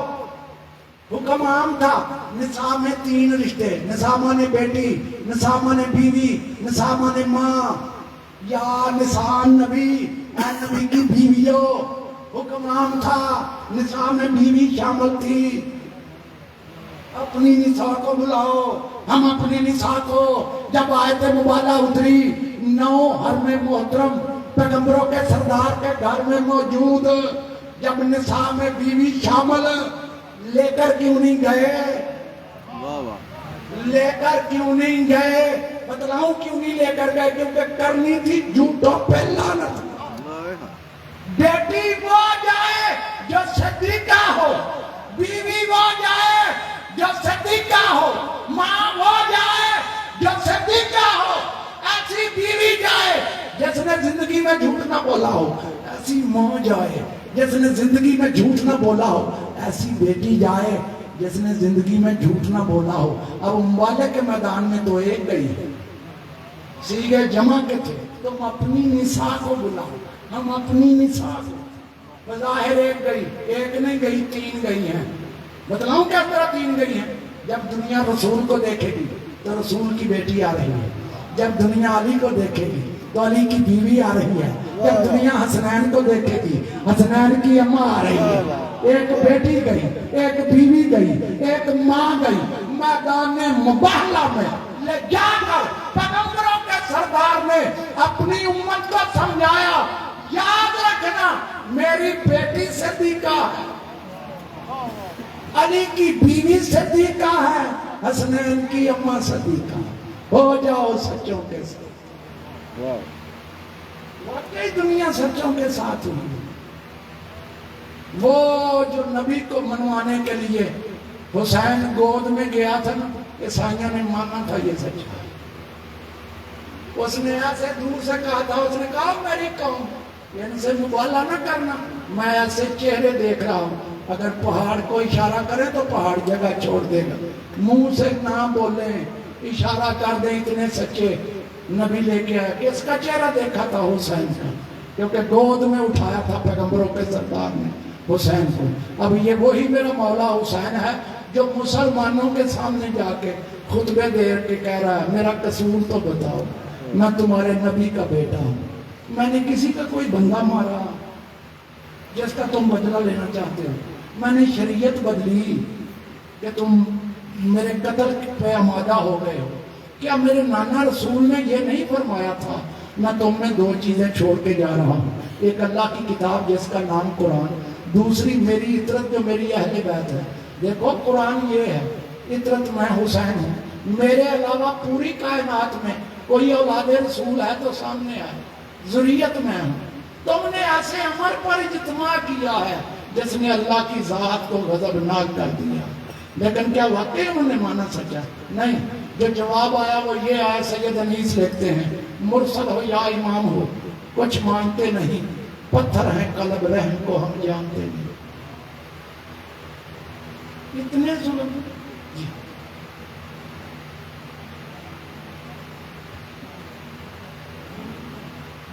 حکم عام تھا. نساء میں 3 رشتے. نساء مانے بیٹی, نساء مانے بیوی, نساء مانے ماں. یا نساء نبی, اے نبی کی بیویوں. حکم عام تھا. نساء میں بیوی شامل تھی. اپنی نساء کو بلاؤ. ہم اپنی نساء کو, جب آیت مبالغہ اتری 9 حرم محترم پیغمبروں کے سردار کے گھر میں موجود, جب نساء میں بیوی شامل, لے کر کیوں نہیں گئے؟ واہ واہ لے کر کیوں نہیں گئے؟ بتلاؤں کیوں نہیں لے کر گئے؟ کیونکہ کرنی تھی جھوٹوں پہ لعنت. بیٹی وہ جائے جو صدیقہ ہو, بیوی وہ جائے جو صدیقہ ہو, ماں وہ جائے جو صدیقہ ہو. ایسی بیوی جائے جس نے زندگی میں جھوٹ نہ بولا ہو, ایسی ماں جائے جس نے زندگی میں جھوٹ نہ بولا ہو, ایسی بیٹی جائے جس نے زندگی میں جھوٹ نہ بولا ہو. اب مبالغہ کے میدان میں تو ایک گئی ہے, سیغے جمع کے تھے. تم اپنی نساء کو بلاؤ. ہم اپنی نساء کو, بظاہر ایک گئی, ایک نہیں گئی, 3 گئی ہیں. بتلاؤں کیا طرح 3 گئی ہیں؟ جب دنیا رسول کو دیکھے گی تو رسول کی بیٹی آ رہی ہے. جب دنیا علی کو دیکھے گی تو علی کی بیوی آ رہی ہے. جب دنیا حسنین کو دیکھے گی, حسنین کی اماں آ رہی ہے. ایک بیٹی گئی, ایک بیوی گئی, ایک ماں گئی. میدان مباہلہ میں لے جا کر پیغمبروں کے سردار نے اپنی امت کو سمجھایا, یاد رکھنا میری بیٹی صدیقہ ہے, علی کی بیوی صدیقہ ہے, حسنین کی اماں صدیقہ. ہو جاؤ سچوں کے ساتھ. واقعی دنیا سچوں کے ساتھ ہوئی. وہ جو نبی کو منوانے کے لیے حسین گود میں گیا تھا نا, عیسائیوں نے مانا تھا یہ سچ ہے. اس نے ایسے دور سے کہا تھا, اس نے کہا میری قوم ان سے مبالغہ نہ کرنا, میں ایسے چہرے دیکھ رہا ہوں, اگر پہاڑ کو اشارہ کرے تو پہاڑ جگہ چھوڑ دے گا. منہ سے نہ بولیں, اشارہ کر دیں. اتنے سچے نبی لے کے آیا. کس کا چہرہ دیکھا تھا؟ حسین کا, کیونکہ گود میں اٹھایا تھا پیغمبروں کے سردار نے حسین کو. اب یہ وہی میرا مولا حسین ہے جو مسلمانوں کے سامنے جا کے خطبے دے کے کہہ رہا ہے میرا قصور تو بتاؤ, میں تمہارے نبی کا بیٹا ہوں, میں نے کسی کا کوئی بندہ مارا جس کا تم بدلہ لینا چاہتے ہو, میں نے شریعت بدلی کہ تم میرے قتل پہ آمادہ ہو گئے ہو. کیا میرے نانا رسول نے یہ نہیں فرمایا تھا میں تم میں 2 چیزیں چھوڑ کے جا رہا ہوں, ایک اللہ کی کتاب جس کا نام قرآن, دوسری میری عطرت جو میری اہل بیت ہے. دیکھو قرآن یہ ہے, عطرت میں حسین ہوں, میرے علاوہ پوری کائنات میں کوئی اولاد رسول ہے تو سامنے آئے, ذریت میں ہوں. تم نے ایسے عمر پر اجتماع کیا ہے جس نے اللہ کی ذات کو غضبناک کر دیا. لیکن کیا واقعی انہوں نے مانا سچا؟ نہیں. جو جواب آیا وہ یہ آیا, سید انیس لکھتے ہیں مرسل ہو یا امام ہو کچھ مانتے نہیں, پتھر ہیں قلب رحم کو ہم جانتے نہیں. اتنے ظلم.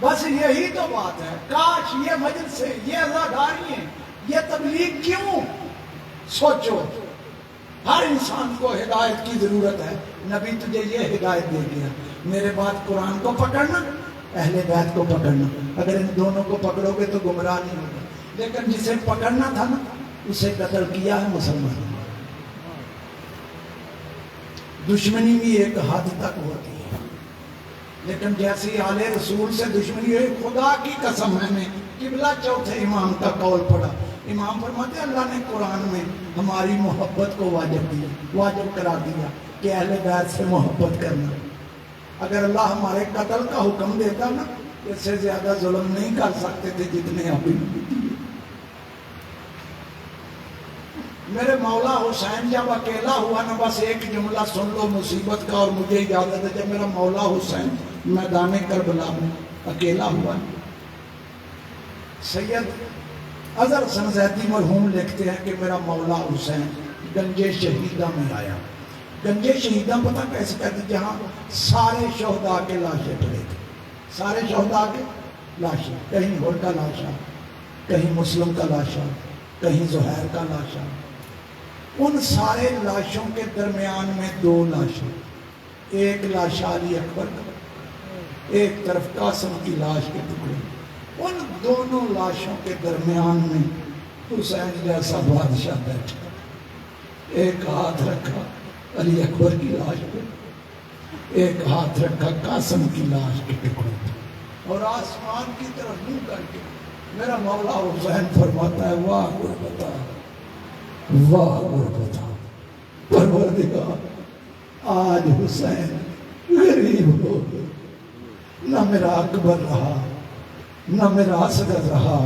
بس یہی تو بات ہے. کاش یہ مجلس سے, یہ عزاداری ہے, یہ تبلیغ کیوں؟ سوچو, ہر انسان کو ہدایت کی ضرورت ہے. نبی تجھے یہ ہدایت دے دیا, میرے بعد قرآن کو پکڑنا, اہل بیت کو پکڑنا. اگر ان دونوں کو پکڑو گے تو گمراہ نہیں ہوگا. لیکن جسے پکڑنا تھا نا اسے قتل کیا ہے مسلمان. دشمنی بھی ایک حد تک ہوتی ہے, لیکن جیسی آل رسول سے دشمنی ہوئی, خدا کی قسم ہے میں قبلہ چوتھے امام کا قول پڑھا. امام فرماتے اللہ نے قرآن میں ہماری محبت کو واجب کرا دیا کہ اہل بیت سے محبت کرنا. اگر اللہ ہمارے قتل کا حکم دیتا نا, اس سے زیادہ ظلم نہیں کر سکتے تھے جتنے ابھی. میرے مولا حسین جب اکیلا ہوا نا, بس ایک جملہ سن لو مصیبت کا اور مجھے اجازت ہے. جب میرا مولا حسین میدان کربلا میں اکیلا ہوا, سید اظہر سنزیدی مرحوم لکھتے ہیں کہ میرا مولا حسین گنج شہیدہ میں آیا. گنج شہیدہ پتہ کیسے کہتے, جہاں سارے شہداء کے لاشیں پڑے تھے. سارے شہداء کے لاشیں, کہیں ہور کا لاشا, کہیں مسلم کا لاشا, کہیں زہیر کا لاشا. ان سارے لاشوں کے درمیان میں 2 لاشیں, ایک لاش علی اکبر کا, ایک طرف قاسم کی لاش کے ٹکڑے. ان دونوں لاشوں کے درمیان میں حسین جیسا بادشاہ بیٹھا, ایک ہاتھ رکھا علی اکبر کی لاش پہ, ایک ہاتھ رکھا قاسم کی لاش کے ٹکڑے پہ, اور آسمان کی طرف منہ کر کے میرا مولا حسین فرماتا ہے واہ غربتا, واہ غربتا, پروردگار آج حسین غریب ہو گئے. نہ میرا اکبر رہا, نہ میرا اصغر رہا,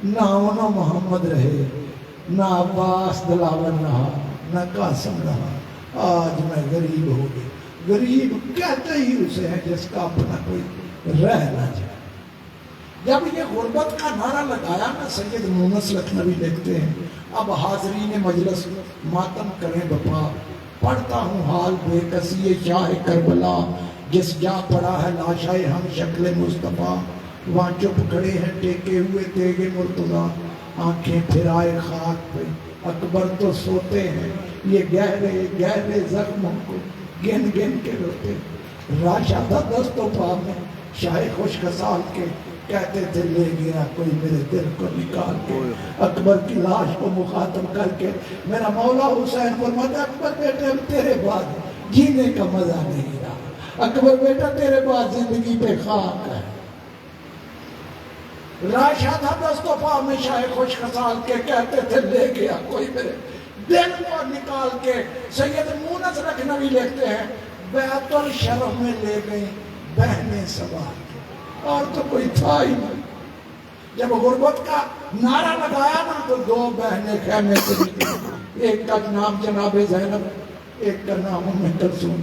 نہ انو محمد رہے, نہ عباس دلاور رہا, نہ قاسم رہا. آج میں غریب ہو گیا. غریب کہتے ہی اسے ہے جس کا اپنا کوئی رہ نہ جائے. جب یہ غربت کا نعرہ لگایا نا, سید مونس لکھنوی لکھتے ہیں اب حاضرین مجلس ماتم کریں بپا, پڑھتا ہوں حال بے کسی شاہ کربلا, جس جا پڑا ہے لاشائے ہم شکل مصطفیٰ, وہاں چپ کھڑے ہیں ٹیکے ہوئے تیغ مرتضیٰ, آنکھیں پھرائے خاک پہ اکبر تو سوتے ہیں, یہ گہرے گہرے زخموں کو گن گن کے روتے. راشا تھا دست و پا میں شاہ خوش خصال کے, کہتے تھے لے گیا کوئی میرے دل کو نکال کے. اکبر کی لاش کو مخاطب کر کے میرا مولا حسین فرماتا اکبر بیٹے تیرے بعد جینے کا مزہ نہیں رہا, اکبر بیٹا تیرے بعد زندگی پہ خاک ہے. راشا تھا دست و پا میں شاہ خوش خصال کے, کہتے تھے لے گیا کوئی میرے دل کو نکال کے. سید مونس لکھنوی لکھتے ہیں بیت الشرف میں لے گئی بہنیں سوار کے, اور تو کوئی تھا ہی نہیں. جب غربت کا نعرہ لگایا نا تو 2 بہنیں خیمے سے نکلی, ایک کا نام جناب زینب, ایک کا نام ام کلثوم.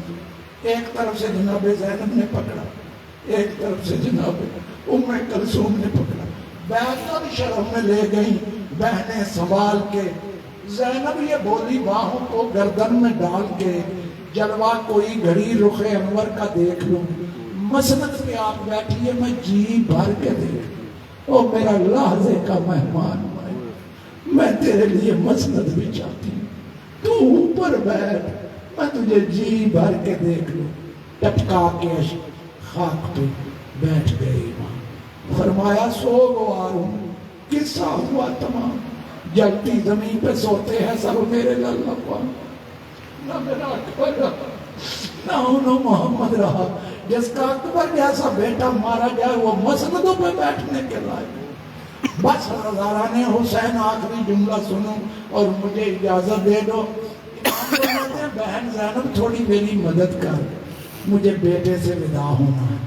ایک طرف سے جناب زینب نے پکڑا, ایک طرف سے جناب ام کلثوم نے پکڑا. بیت الشرف میں لے گئی بہنیں سنبھال کے. زینب یہ بولی باہوں کو گردن میں ڈال کے, جلوہ کوئی گھڑی رخ انور کا دیکھ لوں, مسند پہ آپ بیٹھیے میں جی بھر کے دیکھ. او میرا لحظے کا مہمان, میں تیرے لیے مسند بھی چاہتی ہوں, تو اوپر بیٹھ, میں تجھے جی بھر کے دیکھ لوں. ٹپکا کے خاک پہ بیٹھ گئی ماں. فرمایا سوگوار ہوں, قصہ ہوا تمام, جلتی زمین پہ سوتے ہیں سب میرے للہ. نہ میرا اکبر رہا, نہ انہوں محمد رہا, جس کا اکبر جیسا بیٹا مارا جائے وہ مسندوں پہ بیٹھنے کے لائق. بس ہزاران حسین آخری جملہ سنو اور مجھے اجازت دے دو. بہن زینب تھوڑی میری مدد کر, مجھے بیٹے سے ودا ہونا ہے.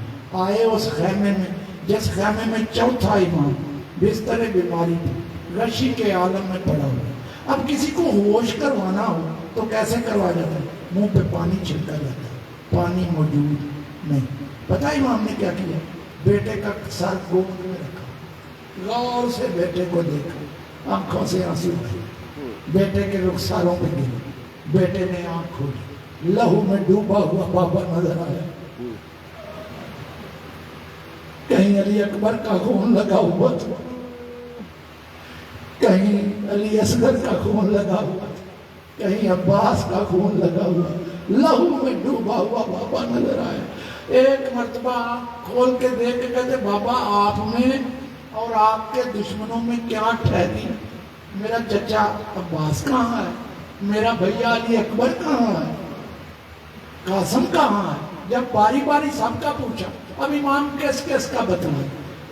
آئے اس خیمے میں جس خیمے میں چوتھا امام بستر بیماری پہ غشی کے عالم میں پڑا ہوا. اب کسی کو ہوش کروانا ہو تو کیسے کروا جاتا ہے؟ منہ پہ پانی چھڑکا جاتا ہے, پانی موجود نہیں. پتہ امام نے کیا کیا؟ بیٹے کا سر گود میں رکھا, غور سے بیٹے کو دیکھا, آنکھوں سے آنسو آئے, بیٹے کے رخساروں پہ گرے. بیٹے نے آنکھ کھولی, لہو میں ڈوبا ہوا بابا نظر آیا. کہیں علی اکبر کا خون لگا ہوا تھا, کہیں علی اصغر کا خون لگا ہوا تھا, کہیں عباس کا خون لگا ہوا. لہو میں ڈوبا ہوا بابا نظر آیا. ایک مرتبہ کھول کے دیکھ کے کہتے بابا آپ میں اور آپ کے دشمنوں میں کیا ٹھہری؟ میرا چچا عباس کہاں ہے, میرا بھیا علی اکبر کہاں ہے, قاسم کہاں ہے؟ جب باری باری سب کا پوچھا, اب امام کس کس کا بتائیں.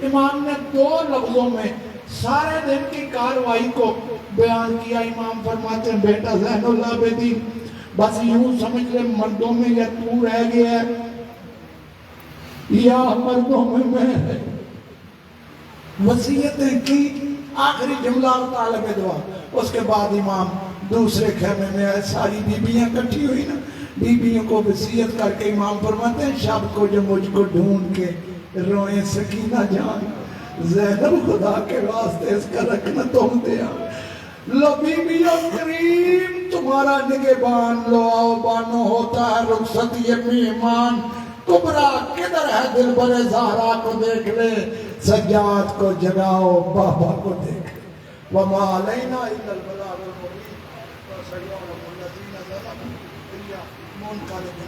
امام نے 2 لفظوں میں سارے دن کی کاروائی کو بیان کیا. امام فرماتے ہیں بیٹا زین العابدین بس یوں سمجھ لے مردوں میں یا تو رہ گیا ہے یا مردوں میں ہے. وصیتیں کی, آخری جملہ طالب دعا. اس کے بعد امام دوسرے خیمے میں آئے, ساری بیبیاں کٹھی ہوئی نا, بیبیوں کو وصیت کر کے امام فرماتے ہیں شب کو جو مجھ کو ڈھونڈ کے روئیں سکینہ جان, زینب خدا کے واسطے اس کا رکھنا تم دیا. لو بیبیوں کریم تمہارا نگہبان, لو آؤ بانو ہوتا ہے رخصت یہ مہمان. کبرا کدھر ہے دل بر زہرا کو دیکھ لے, سجاد کو جگاؤ بابا کو دیکھ لے. وما علینا الا البلاغ المبین وسيعلم الذين ظلموا إلا منقلب